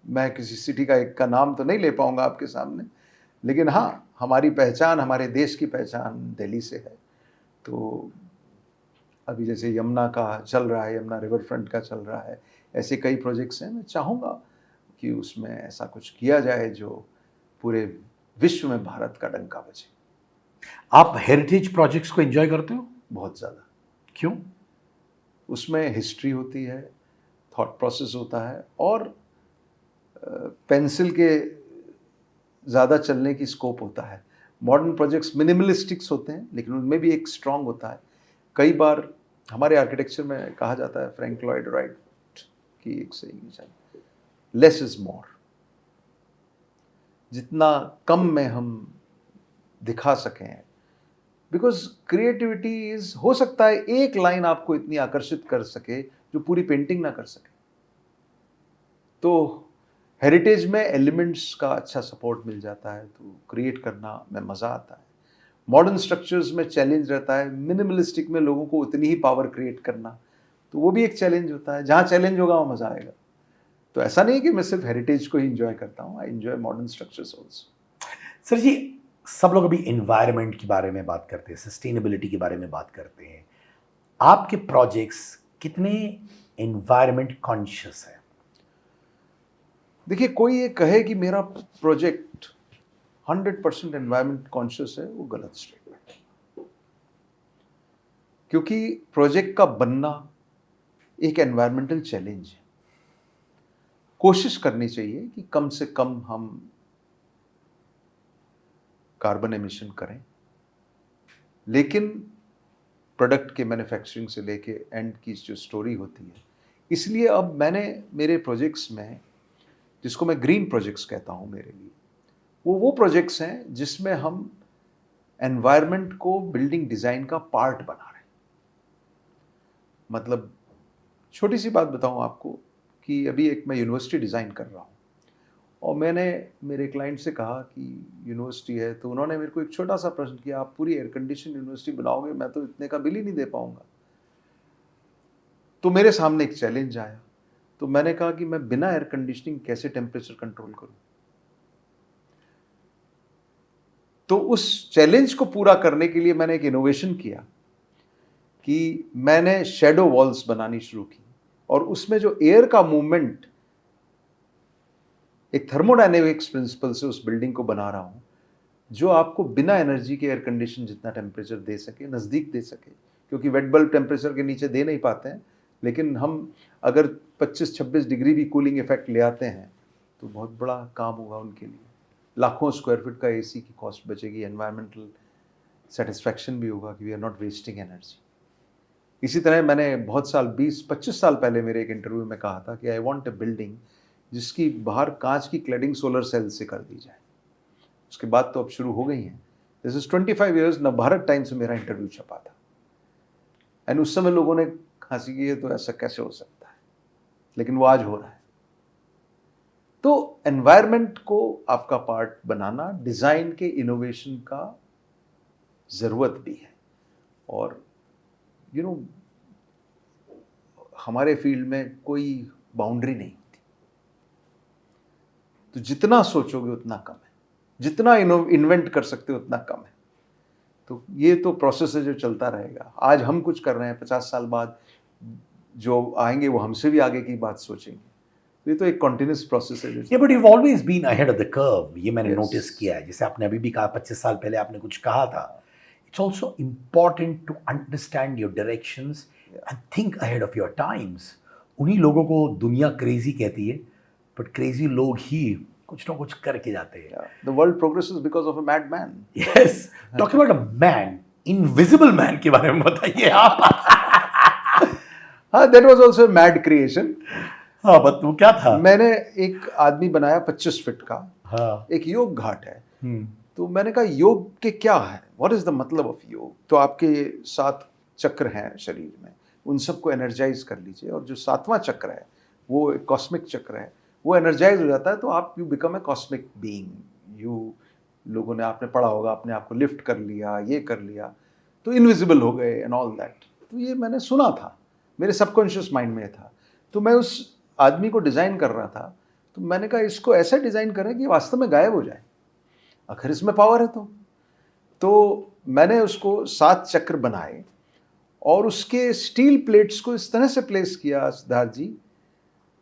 मैं किसी सिटी का एक का नाम तो नहीं ले पाऊंगा आपके सामने, लेकिन हाँ, हमारी पहचान, हमारे देश की पहचान दिल्ली से है. तो अभी जैसे यमुना का चल रहा है, यमुना रिवर फ्रंट का चल रहा है, ऐसे कई प्रोजेक्ट्स हैं. मैं चाहूँगा कि उसमें ऐसा कुछ किया जाए जो पूरे विश्व में भारत का डंका बजे. आप हेरिटेज प्रोजेक्ट्स को एंजॉय करते हो? बहुत ज़्यादा. क्यों? उसमें हिस्ट्री होती है, थॉट प्रोसेस होता है, और पेंसिल के ज़्यादा चलने की स्कोप होता है. मॉडर्न प्रोजेक्ट्स मिनिमलिस्टिक्स होते हैं, लेकिन उनमें भी एक स्ट्रांग होता है. कई बार हमारे आर्किटेक्चर में कहा जाता है, फ्रैंक लॉयड राइट की एक सेइंग है, लेस इज मोर. जितना कम में हम दिखा सकें, बिकॉज क्रिएटिविटी इज, हो सकता है एक लाइन आपको इतनी आकर्षित कर सके जो पूरी पेंटिंग ना कर सके. तो हेरिटेज में एलिमेंट्स का अच्छा सपोर्ट मिल जाता है, तो क्रिएट करना में मज़ा आता है. मॉडर्न स्ट्रक्चर्स में चैलेंज रहता है, मिनिमलिस्टिक में लोगों को उतनी ही पावर क्रिएट करना, तो वो भी एक चैलेंज होता है। जहाँ चैलेंज होगा वहाँ मज़ा आएगा। तो ऐसा नहीं कि मैं सिर्फ हेरिटेज को ही इंजॉय करता हूँ, I enjoy modern structures also. Sir ji, सब लोग अभी एनवायरनमेंट के बारे में बात करते हैं, सस्टेनेबिलिटी के बारे में बात करते हैं। आपके प्रोजेक्ट्स कितने एनवायरनमेंट कॉन्शियस है? देखिए, कोई ये कहे कि मेरा प्रोजेक्ट 100% एनवायरनमेंट कॉन्शियस है, वो गलत स्टेटमेंट है। क्योंकि प्रोजेक्ट का बनना एक एनवायरमेंटल चैलेंज है। कोशिश करनी चाहिए कि कम से कम हम कार्बन एमिशन करें, लेकिन प्रोडक्ट के मैन्युफैक्चरिंग से लेके एंड की जो स्टोरी होती है, इसलिए अब मैंने मेरे प्रोजेक्ट्स में, जिसको मैं ग्रीन प्रोजेक्ट्स कहता हूँ मेरे लिए, वो प्रोजेक्ट्स हैं जिसमें हम एनवायरनमेंट को बिल्डिंग डिज़ाइन का पार्ट बना रहे हैं। मतलब छोटी सी बात बताऊँ आपको कि अभी एक मैं यूनिवर्सिटी डिज़ाइन कर रहा हूँ, और मैंने मेरे क्लाइंट से कहा कि यूनिवर्सिटी है, तो उन्होंने मेरे को एक छोटा सा प्रश्न किया, आप पूरी एयर कंडीशन यूनिवर्सिटी बनाओगे, मैं तो इतने का बिल ही नहीं दे पाऊंगा। तो मेरे सामने एक चैलेंज आया, तो मैंने कहा कि मैं बिना एयर कंडीशनिंग कैसे टेम्परेचर कंट्रोल करूं। तो उस चैलेंज को पूरा करने के लिए मैंने एक इनोवेशन किया कि मैंने शैडो वॉल्स बनानी शुरू की, और उसमें जो एयर का मूवमेंट एक थर्मोडायनेमिक्स प्रिंसिपल से उस बिल्डिंग को बना रहा हूं, जो आपको बिना एनर्जी के एयर कंडीशन जितना टेम्परेचर दे सके, नज़दीक दे सके। क्योंकि वेट बल्ब टेम्परेचर के नीचे दे नहीं पाते हैं, लेकिन हम अगर 25-26 डिग्री भी कूलिंग इफेक्ट ले आते हैं तो बहुत बड़ा काम होगा उनके लिए। लाखों स्क्वायर फीट का एसी की कॉस्ट बचेगी, एनवायरमेंटल सेटिस्फैक्शन भी होगा कि we are not wasting energy. इसी तरह मैंने बहुत साल, 20-25 साल पहले मेरे एक इंटरव्यू में कहा था कि आई वॉन्ट अ बिल्डिंग जिसकी बाहर कांच की क्लैडिंग सोलर सेल से कर दी जाए। उसके बाद तो अब शुरू हो गई हैं। This is 25 years, Navbharat times में मेरा इंटरव्यू छपा था, एंड उस समय लोगों ने हंसी की, है तो ऐसा कैसे हो सकता है, लेकिन वो आज हो रहा है। तो एनवायरनमेंट को आपका पार्ट बनाना डिजाइन के इनोवेशन का जरूरत भी है। और हमारे फील्ड में कोई बाउंड्री नहीं होती, तो जितना सोचोगे उतना कम है, जितना इन्वेंट कर सकते हो उतना कम है। तो ये तो प्रोसेस है जो चलता रहेगा। आज हम कुछ कर रहे हैं, 50 साल बाद जो आएंगे वो हमसे भी आगे की बात सोचेंगे। तो ये तो एक कॉन्टिन्यूस प्रोसेस है। Yeah, but you've always been ahead of the curve. ये मैंने Yes. नोटिस किया है। जैसे आपने अभी भी कहा 25 साल पहले आपने कुछ कहा था। It's also important to understand your directions and think ahead of your times. उन्हीं लोगों को दुनिया क्रेजी कहती है, but क्रेजी लोग ही कुछ ना कुछ करके जाते हैं। The world progresses because of a madman. Yes, talking about a man, invisible man के बारे में बताइए आप। हाँ, that was also a mad creation. हाँ, बट वो क्या था? मैंने एक आदमी बनाया 25 फीट का। हाँ, एक योग घाट है। तो मैंने कहा योग के क्या है, व्हाट इज द मतलब ऑफ योग। तो आपके 7 चक्र हैं शरीर में, उन सबको एनर्जाइज कर लीजिए, और जो 7वां चक्र है वो एक कॉस्मिक चक्र है, वो एनर्जाइज हो जाता है तो आप you become a cosmic being. You, लोगों ने, आपने पढ़ा होगा, अपने आप को लिफ्ट कर लिया, ये कर लिया, तो इनविजिबल हो गए एंड ऑल दैट। तो ये मैंने सुना था, मेरे सबकॉन्शियस माइंड में था। तो मैं उस आदमी को डिज़ाइन कर रहा था, तो मैंने कहा इसको ऐसा डिज़ाइन करें कि वास्तव में गायब हो जाए, आखिर इसमें पावर है। तो मैंने उसको 7 चक्र बनाए, और उसके स्टील प्लेट्स को इस तरह से प्लेस किया, सिद्धार्थ जी,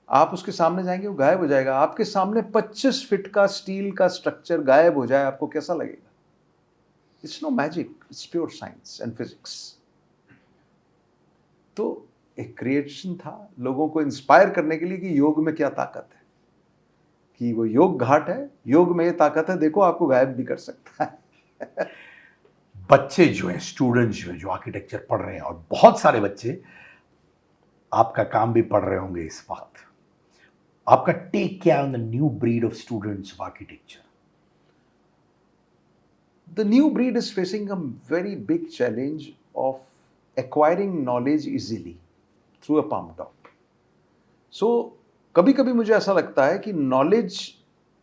आप उसके सामने जाएंगे वो गायब हो जाएगा। आपके सामने 25 फीट का स्टील का स्ट्रक्चर गायब हो जाए, आपको कैसा लगेगा? It's no magic, it's pure science and physics. तो एक क्रिएशन था लोगों को इंस्पायर करने के लिए कि योग में क्या ताकत है, कि वो योग घाट है, योग में ये ताकत है, देखो आपको गायब भी कर सकता है। बच्चे जो हैं, स्टूडेंट्स जो हैं, जो आर्किटेक्चर पढ़ रहे हैं, और बहुत सारे बच्चे आपका काम भी पढ़ रहे होंगे इस वक्त, आपका टेक क्या on the new breed of students of architecture? The new breed is facing a very big challenge of acquiring knowledge easily through a palm top. So कभी कभी मुझे ऐसा लगता है कि नॉलेज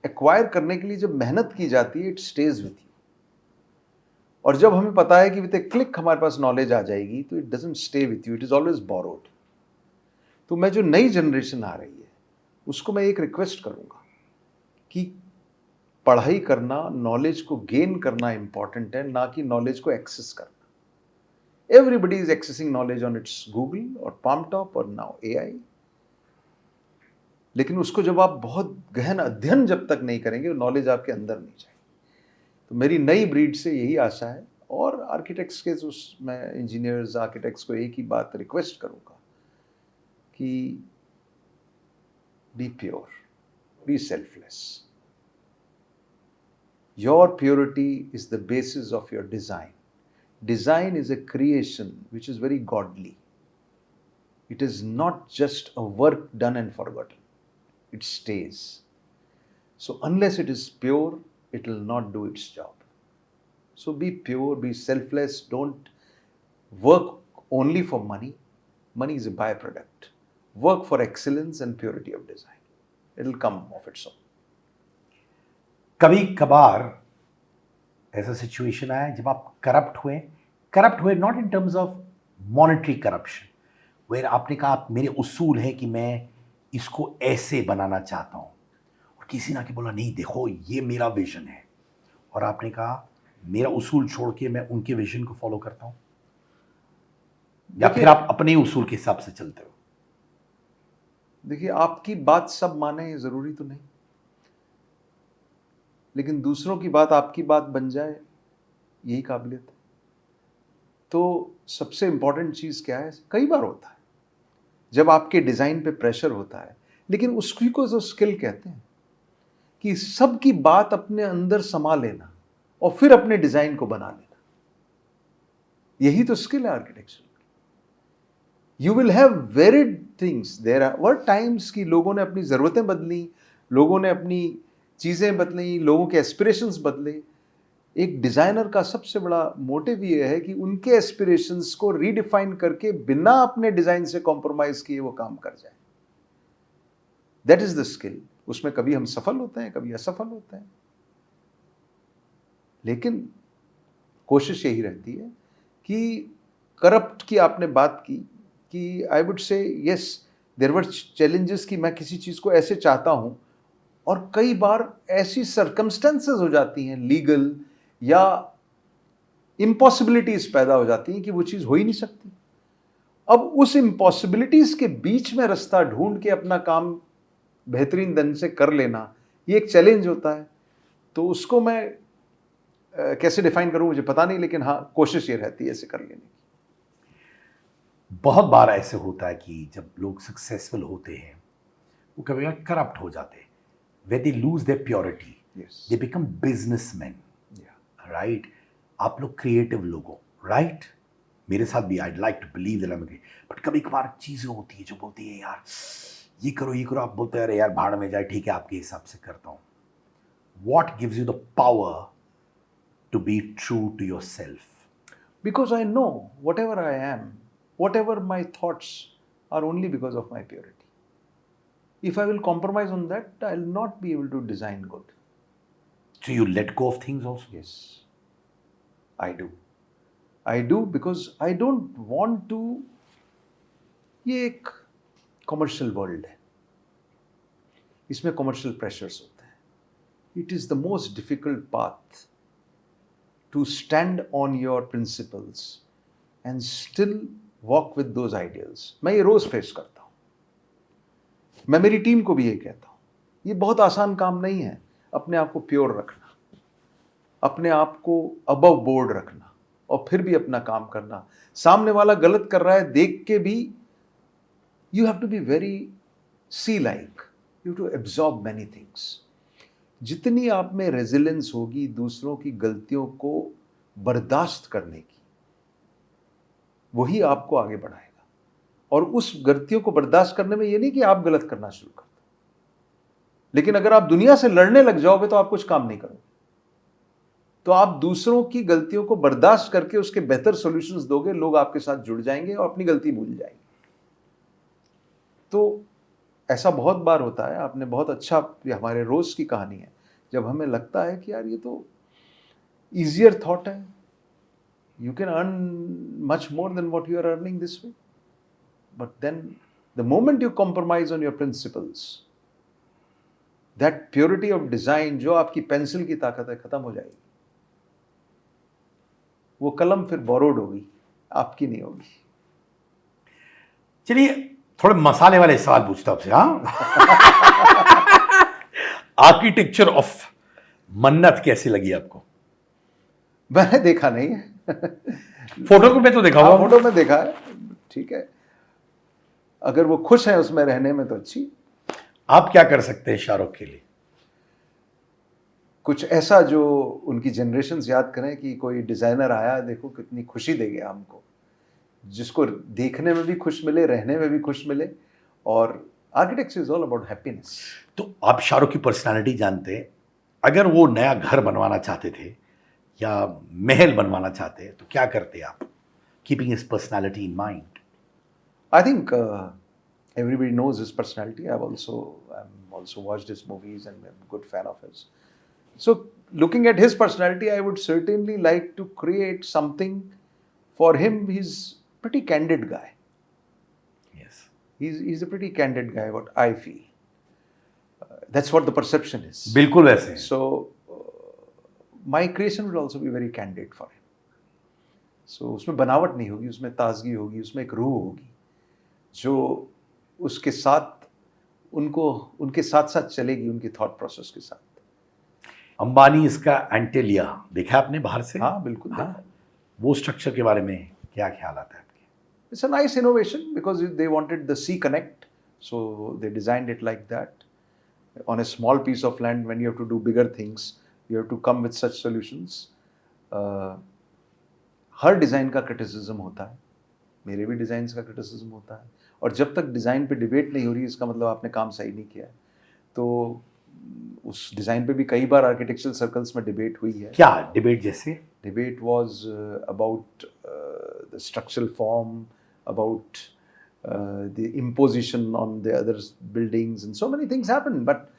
एक्वायर करने के लिए जब मेहनत की जाती है, इट स्टेज विथ यू। और जब हमें पता है कि विद ए क्लिक हमारे पास नॉलेज आ जाएगी, तो it doesn't stay with you, it is always borrowed. तो मैं जो नई जनरेशन आ रही है उसको मैं एक रिक्वेस्ट करूंगा कि पढ़ाई करना, नॉलेज को गेन करना इंपॉर्टेंट है, ना कि नॉलेज को एक्सेस करना। Everybody is accessing knowledge on it's Google और पाम टॉप और नाउ एआई, लेकिन उसको जब आप बहुत गहन अध्ययन जब तक नहीं करेंगे, नॉलेज आपके अंदर नहीं जाएगी। तो मेरी नई ब्रीड से यही आशा है, और आर्किटेक्ट्स के मैं इंजीनियर्स आर्किटेक्ट्स को एक ही बात रिक्वेस्ट करूंगा कि be pure, be selfless. Your purity is the basis of your design. Design is a creation which is very godly. It is not just a work done and forgotten. It stays. So unless it is pure, it will not do its job. So be pure, be selfless. Don't work only for money. Money is a byproduct. Work for excellence and purity of design. It will come of its own. कभी कभार ऐसा situation आया जब आप corrupt हुए not in terms of monetary corruption, where आपने कहा आप मेरे उसूल है कि मैं इसको ऐसे बनाना चाहता हूं, और किसी ने आके बोला नहीं देखो ये मेरा विजन है, और आपने कहा मेरा उसूल छोड़ के मैं उनके विजन को फॉलो करता हूं, या फिर आप अपने उसूल के हिसाब से चलते हो? देखिए, आपकी बात सब माने ये जरूरी तो नहीं, लेकिन दूसरों की बात आपकी बात बन जाए, यही काबिलियत है। तो सबसे इंपॉर्टेंट चीज क्या है, कई बार होता है जब आपके डिजाइन पे प्रेशर होता है, लेकिन उसकी को जो स्किल कहते हैं कि सबकी बात अपने अंदर समा लेना और फिर अपने डिजाइन को बना लेना, यही तो स्किल है architecture. You will have varied things, there were times कि लोगों ने अपनी जरूरतें बदली, लोगों ने अपनी चीजें बदली, लोगों के एस्पिरेशंस बदले। एक डिजाइनर का सबसे बड़ा मोटिव ये है कि उनके एस्पिरेशंस को रीडिफाइन करके बिना अपने डिजाइन से कॉम्प्रोमाइज किए वो काम कर जाए। That is the skill. उसमें कभी हम सफल होते हैं, कभी असफल होते हैं, लेकिन कोशिश यही रहती है कि करप्ट की आपने बात की कि I would say yes, there were challenges कि मैं किसी चीज को ऐसे चाहता हूं, और कई बार ऐसी सर्कमस्टेंसेस हो जाती हैं लीगल या इम्पॉसिबिलिटीज पैदा हो जाती हैं कि वो चीज हो ही नहीं सकती। अब उस इम्पॉसिबिलिटीज के बीच में रास्ता ढूंढ के अपना काम बेहतरीन ढंग से कर लेना, ये एक चैलेंज होता है। तो उसको मैं कैसे डिफाइन करूं मुझे पता नहीं, लेकिन हाँ, कोशिश ये रहती है ऐसे कर लेने की। बहुत बार ऐसे होता है कि जब लोग सक्सेसफुल होते हैं वो कभी कभी करप्ट हो जाते हैं, where they lose their purity, Yes. they become businessmen, Yeah. right? आप लोग क्रिएटिव लोग हो, right? मेरे साथ भी I'd like to believe that I'm okay, but कभी कभार चीजें होती है जो बोलती है यार ये करो, आप बोलते हैं अरे यार भाड़ में जाए, ठीक है आपके हिसाब से करता हूं। What gives you the power to be true to yourself? Because I know whatever I am, whatever my thoughts are only because of my purity. If I will compromise on that, I'll not be able to design good. So you let go of things also? Yes, I do. I do because I don't want to. ये एक commercial world है, इसमें commercial pressures होते हैं। It is the most difficult path to stand on your principles and still walk with those ideals. मैं ये रोज face करता हूं, मैं मेरी टीम को भी ये कहता हूं, ये बहुत आसान काम नहीं है अपने आप को प्योर रखना, अपने आप को अबव बोर्ड रखना, और फिर भी अपना काम करना। सामने वाला गलत कर रहा है देख के भी you have to be very see like, you to absorb many things. जितनी आप में रेजिलेंस होगी दूसरों की गलतियों को बर्दाश्त करने की, वही आपको आगे बढ़ाएगा। और उस गलतियों को बर्दाश्त करने में ये नहीं कि आप गलत करना शुरू कर दो, लेकिन अगर आप दुनिया से लड़ने लग जाओगे तो आप कुछ काम नहीं करोगे। तो आप दूसरों की गलतियों को बर्दाश्त करके उसके बेहतर सॉल्यूशंस दोगे, लोग आपके साथ जुड़ जाएंगे और अपनी गलती भूल जाएंगे। तो ऐसा बहुत बार होता है, आपने बहुत अच्छा, ये हमारे रोज की कहानी है, जब हमें लगता है कि यार ये तो ईजियर थॉट है, you can earn much more than what you are earning this way. But then the moment you compromise on your principles, that purity of design जो आपकी पेंसिल की ताकत है खत्म हो जाएगी. वो कलम फिर बोरोड होगी, आपकी नहीं होगी. चलिए थोड़े मसाले वाले सवाल पूछता हूं आपसे. हाँ आर्किटेक्चर ऑफ मन्नत कैसी लगी आपको? मैंने देखा नहीं है. फोटो में तो देखा हाँ, हुआ. फोटो में देखा है. ठीक है, अगर वो खुश है उसमें रहने में तो अच्छी. आप क्या कर सकते हैं शाहरुख के लिए? कुछ ऐसा जो उनकी जनरेशन याद करें कि कोई डिजाइनर आया, देखो कितनी खुशी दे गया हमको, जिसको देखने में भी खुश मिले, रहने में भी खुश मिले. और architecture is all about happiness. तो आप शाहरुख की पर्सनालिटी जानते हैं. अगर वो नया घर बनवाना चाहते थे या महल बनवाना चाहते तो क्या करते आप, keeping his personality in mind? I think everybody knows his personality. I'm also watched his movies and I'm a good fan of his. So looking at his personality, I would certainly like to create something for him. He's a pretty candid guy. Yes. He's a pretty candid guy, what I feel. That's what the perception is. बिल्कुल वैसे. So my creation would also be very candid for him. So उसमें बनावट नहीं होगी, उसमें ताजगी होगी, उसमें एक रूह होगी जो उसके साथ उनके साथ साथ चलेगी, उनकी थॉट प्रोसेस के साथ. अंबानी इसका एंटेलिया देखा आपने बाहर से? हाँ बिल्कुल. हाँ, वो स्ट्रक्चर के बारे में क्या ख्याल आता है आपके? It's a nice innovation because they wanted the sea connect, so they designed it like that. On a small piece of land, when you have to do bigger things, you have to come with such solutions. Her design का criticism होता है, मेरे भी designs का criticism होता है. और जब तक डिज़ाइन पे डिबेट नहीं हो रही, इसका मतलब आपने काम सही नहीं किया है. तो उस डिज़ाइन पे भी कई बार आर्किटेक्चरल सर्कल्स में डिबेट हुई है. क्या डिबेट जैसे? Debate was about the structural form, about the imposition on the other buildings, and so many things happen. But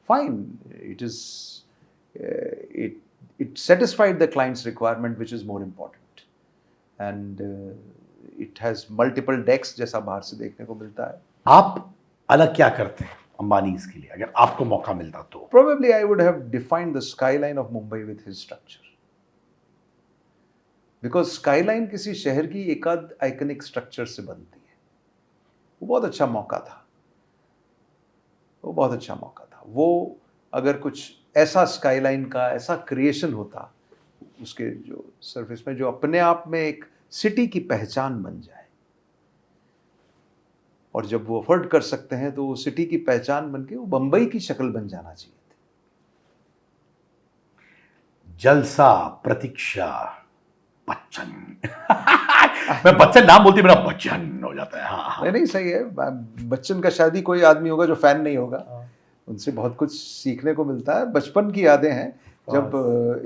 fine, it satisfied the client's requirement, which is more important. And it has multiple decks, जैसा बाहर से देखने को मिलता है. आप अलग क्या करते हैं अंबानी इसके लिए, अगर आपको मौका मिलता तो? Probably I would have defined the skyline of Mumbai with his structure. Because skyline किसी शहर की एकाध आइकनिक स्ट्रक्चर से बनती है. वो बहुत अच्छा मौका था. वो अगर कुछ ऐसा स्काईलाइन का ऐसा क्रिएशन होता उसके जो सरफेस में, जो अपने आप में एक सिटी की पहचान बन जाए, और जब वो अफोर्ड कर सकते हैं तो वो सिटी की पहचान बन के वो बंबई की शक्ल बन जाना चाहिए थी. जलसा, प्रतीक्षा, बच्चन. मैं बच्चन नाम बोलती मेरा बच्चन हो जाता है. हाँ. नहीं सही है. बच्चन का शादी कोई आदमी होगा जो फैन नहीं होगा. उनसे बहुत कुछ सीखने को मिलता है. बचपन की यादें हैं जब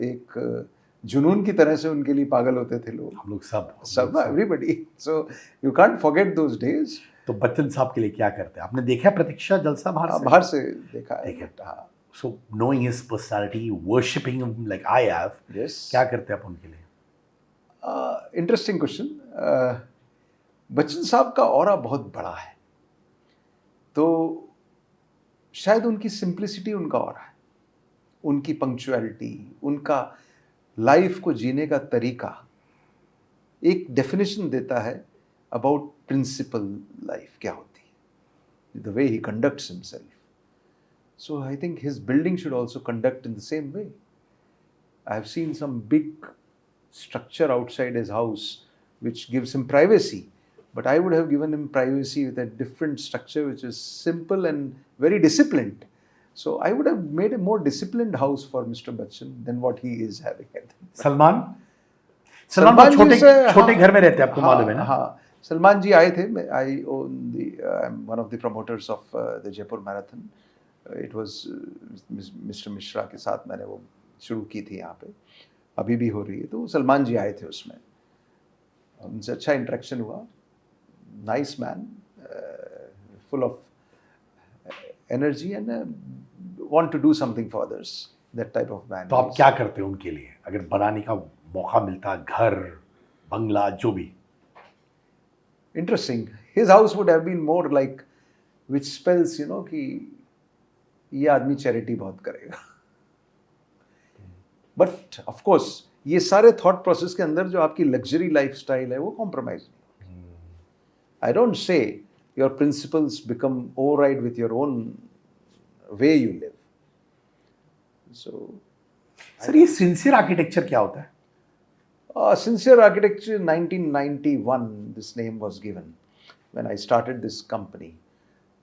एक जुनून की तरह से उनके लिए पागल होते थे लोग. हम लोग सब everybody. So you can't forget those days. तो बच्चन साहब के लिए क्या करते हैं? आपने देखा है प्रतीक्षा जलसा बाहर से देखा है. हाँ. So knowing his personality, worshipping him like I have, yes. क्या करते हैं आप उनके लिए? Interesting question. बच्चन साहब का ऑरा बहुत बड़ा है, तो शायद उनकी सिंप्लिसिटी उनका ऑरा है, उनकी पंक्चुअलिटी, उनका लाइफ को जीने का तरीका एक डेफिनेशन देता है अबाउट प्रिंसिपल लाइफ क्या होती है, the way he conducts himself. So I think his building should also conduct in the same way. I have seen some big structure outside his house which gives him privacy, but I would have given him privacy with a different structure which is simple and very disciplined. So I would have made a more disciplined house for Mr. Bachchan than what he is having. Salman छोटे घर में रहते हैं, आपको मालूम है ना? हाँ, सलमान जी आए थे. I'm one of the promoters of the Jaipur Marathon. It was Mr. Mishra के साथ मैंने वो शुरू की थी यहाँ पे, अभी भी हो रही है. तो सलमान जी आए थे उसमें, उनसे अच्छा इंटरेक्शन हुआ. Nice man, full of energy and want to do something for others, that type of man. तो आप क्या करते हो उनके लिए अगर बनाने का मौका मिलता घर? बंगला, जो भी? Interesting. His house would have been more like, which spells, कि ये आदमी चैरिटी बहुत करेगा. बट ऑफ कोर्स ये सारे थॉट प्रोसेस के अंदर जो आपकी लग्जरी लाइफस्टाइल है वो कॉम्प्रोमाइज नहीं. I don't say your principles become override with your own way you live. So sir, ये सिंसियर आर्किटेक्चर क्या होता है? Sincere Architecture, 1991, this name was given when I started this company.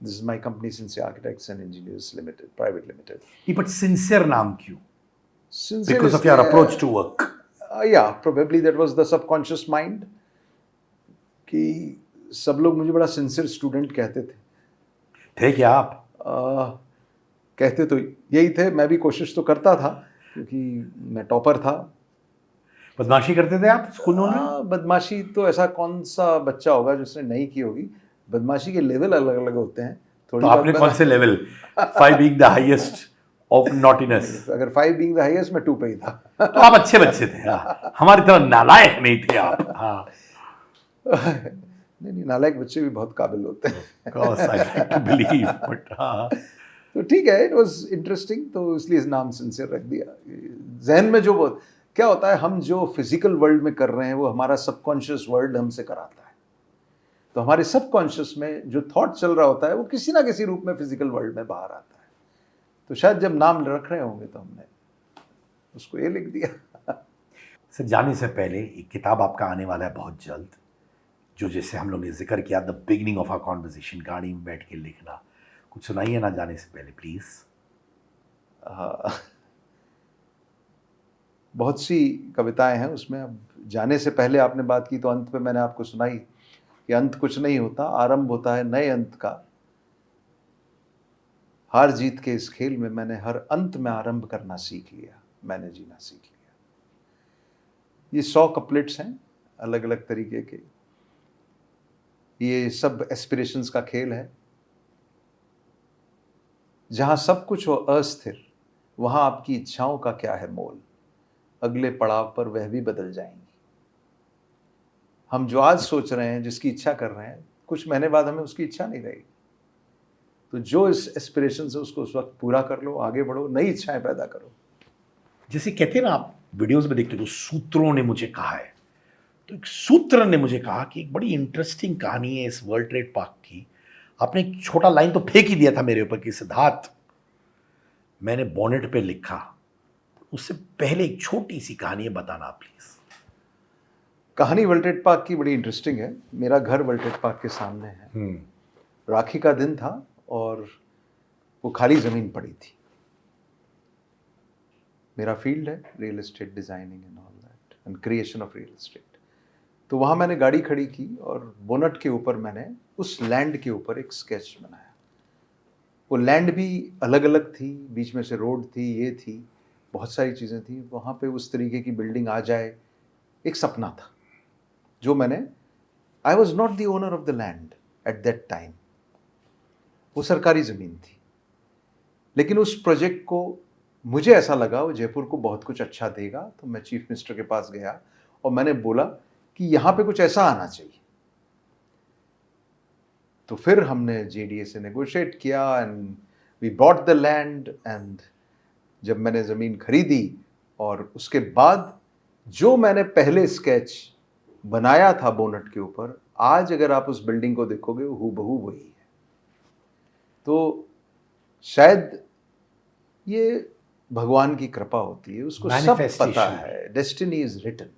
This is my company, Sincere Architects and Engineers Limited, Private Limited. But sincere नाम क्यों? Sincere Because is of your the- approach to work. Yeah, probably that was the subconscious mind. कि सब लोग मुझे बड़ा sincere student कहते थे. थे क्या आप? कहते तो यही थे. मैं भी कोशिश तो करता था क्योंकि मैं टॉपर था. बदमाशी करते थे आप स्कूलों में? बदमाशी तो ऐसा कौन सा बच्चा होगा जिसने नहीं की होगी. बदमाशी के लेवल अलग अलग होते हैं. तो आपने कौन से level? 5 being the highest of naughtiness. अगर 5 being the highest, मैं 2 पे ही था. तो आप अच्छे बच्चे थे. हाँ, हमारी तरह नालायक नहीं थे आप. हाँ. नहीं, नालायक बच्चे भी बहुत काबिल होते हैं. Of course, I like to believe, but हाँ. तो ठीक है, इट वाज इंटरेस्टिंग, तो इसलिए नाम सिंसियर रख दिया. जहन में जो क्या होता है, हम जो फिजिकल वर्ल्ड में कर रहे हैं वो हमारा सबकॉन्शियस वर्ल्ड हमसे कराता है. तो हमारे सबकॉन्शियस में जो थॉट चल रहा होता है वो किसी ना किसी रूप में फिजिकल वर्ल्ड में बाहर आता है. तो शायद जब नाम रख रहे होंगे तो हमने उसको ये लिख दिया. सर, जाने से पहले एक किताब आपका आने वाला है बहुत जल्द, जो जैसे हम लोग ने जिक्र किया, the beginning of our conversation, गाड़ी में बैठ के लिखना. कुछ सुनाइए ना जाने से पहले प्लीज. बहुत सी कविताएं हैं उसमें. अब जाने से पहले आपने बात की तो अंत पे मैंने आपको सुनाई कि अंत कुछ नहीं होता, आरंभ होता है नए अंत का. हार जीत के इस खेल में मैंने हर अंत में आरंभ करना सीख लिया, मैंने जीना सीख लिया. ये 100 कपलेट्स हैं अलग अलग तरीके के. ये सब एस्पिरेशंस का खेल है. जहां सब कुछ हो अस्थिर, वहां आपकी इच्छाओं का क्या है मोल. अगले पड़ाव पर वह भी बदल जाएंगी. हम जो आज सोच रहे हैं, जिसकी इच्छा कर रहे हैं, कुछ महीने बाद हमें उसकी इच्छा नहीं रहेगी. तो जो इस एस्पिरेशन से उसको उस वक्त पूरा कर लो, आगे बढ़ो, नई इच्छाएं पैदा करो. जैसे कहते हैं ना, आप वीडियोस में देखते हो, सूत्रों ने मुझे कहा है. तो एक सूत्र ने मुझे कहा कि एक बड़ी इंटरेस्टिंग कहानी है इस वर्ल्ड ट्रेड पार्क की. आपने एक छोटा लाइन तो फेंक ही दिया था मेरे ऊपर कि सिद्धार्थ, मैंने बोनेट पे लिखा. उससे पहले एक छोटी सी कहानी है, बताना प्लीज. कहानी वर्ल्ड ट्रेड पार्क की बड़ी इंटरेस्टिंग है. मेरा घर वर्ल्ड ट्रेड पार्क के सामने है. राखी का दिन था और वो खाली जमीन पड़ी थी. मेरा फील्ड है real estate designing and all that and creation of real estate. तो वहाँ मैंने गाड़ी खड़ी की और बोनट के ऊपर मैंने उस लैंड के ऊपर एक स्केच बनाया. वो लैंड भी अलग अलग थी, बीच में से रोड थी, ये थी, बहुत सारी चीज़ें थी. वहाँ पे उस तरीके की बिल्डिंग आ जाए, एक सपना था जो मैंने. I was not the owner of the land at that time. वो सरकारी ज़मीन थी. लेकिन उस प्रोजेक्ट को मुझे ऐसा लगा वो जयपुर को बहुत कुछ अच्छा देगा. तो मैं चीफ मिनिस्टर के पास गया और मैंने बोला कि यहाँ पे कुछ ऐसा आना चाहिए. तो फिर हमने JDA से नेगोशिएट किया and we bought the land. And जब मैंने ज़मीन खरीदी और उसके बाद जो मैंने पहले स्केच बनाया था बोनट के ऊपर, आज अगर आप उस बिल्डिंग को देखोगे वो हूबहू वही है. तो शायद ये भगवान की कृपा होती है. उसको सब पता है. Destiny is written.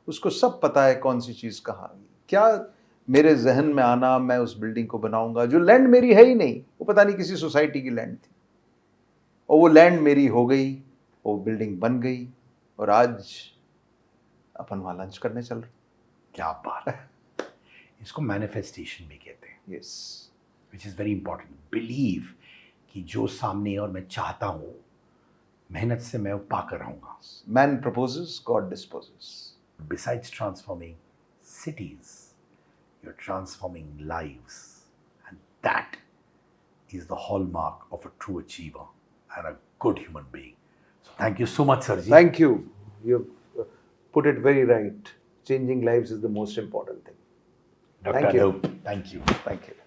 उसको सब पता है कौन सी चीज़ कहाँ. क्या मेरे जहन में आना, मैं उस बिल्डिंग को बनाऊंगा. जो लैंड मेरी है ही नहीं, वो पता नहीं किसी सोसाइटी की लैंड थी, और वो लैंड मेरी हो गई, वो बिल्डिंग बन गई, और आज अपन वहाँ लंच करने चल रहे. क्या बात है. इसको मैनिफेस्टेशन भी कहते हैं. Yes. Which is very important. Believe कि जो सामने है और मैं चाहता हूँ, मेहनत से मैं वो पाकर रहूँगा. Man proposes, God disposes. Besides transforming cities, you're transforming lives, and that is the hallmark of a true achiever and a good human being. So thank you so much, Sir ji. Thank you. You've put it very right. changing lives is the most important thing. Dr. Thank you. Anup, thank you. Thank you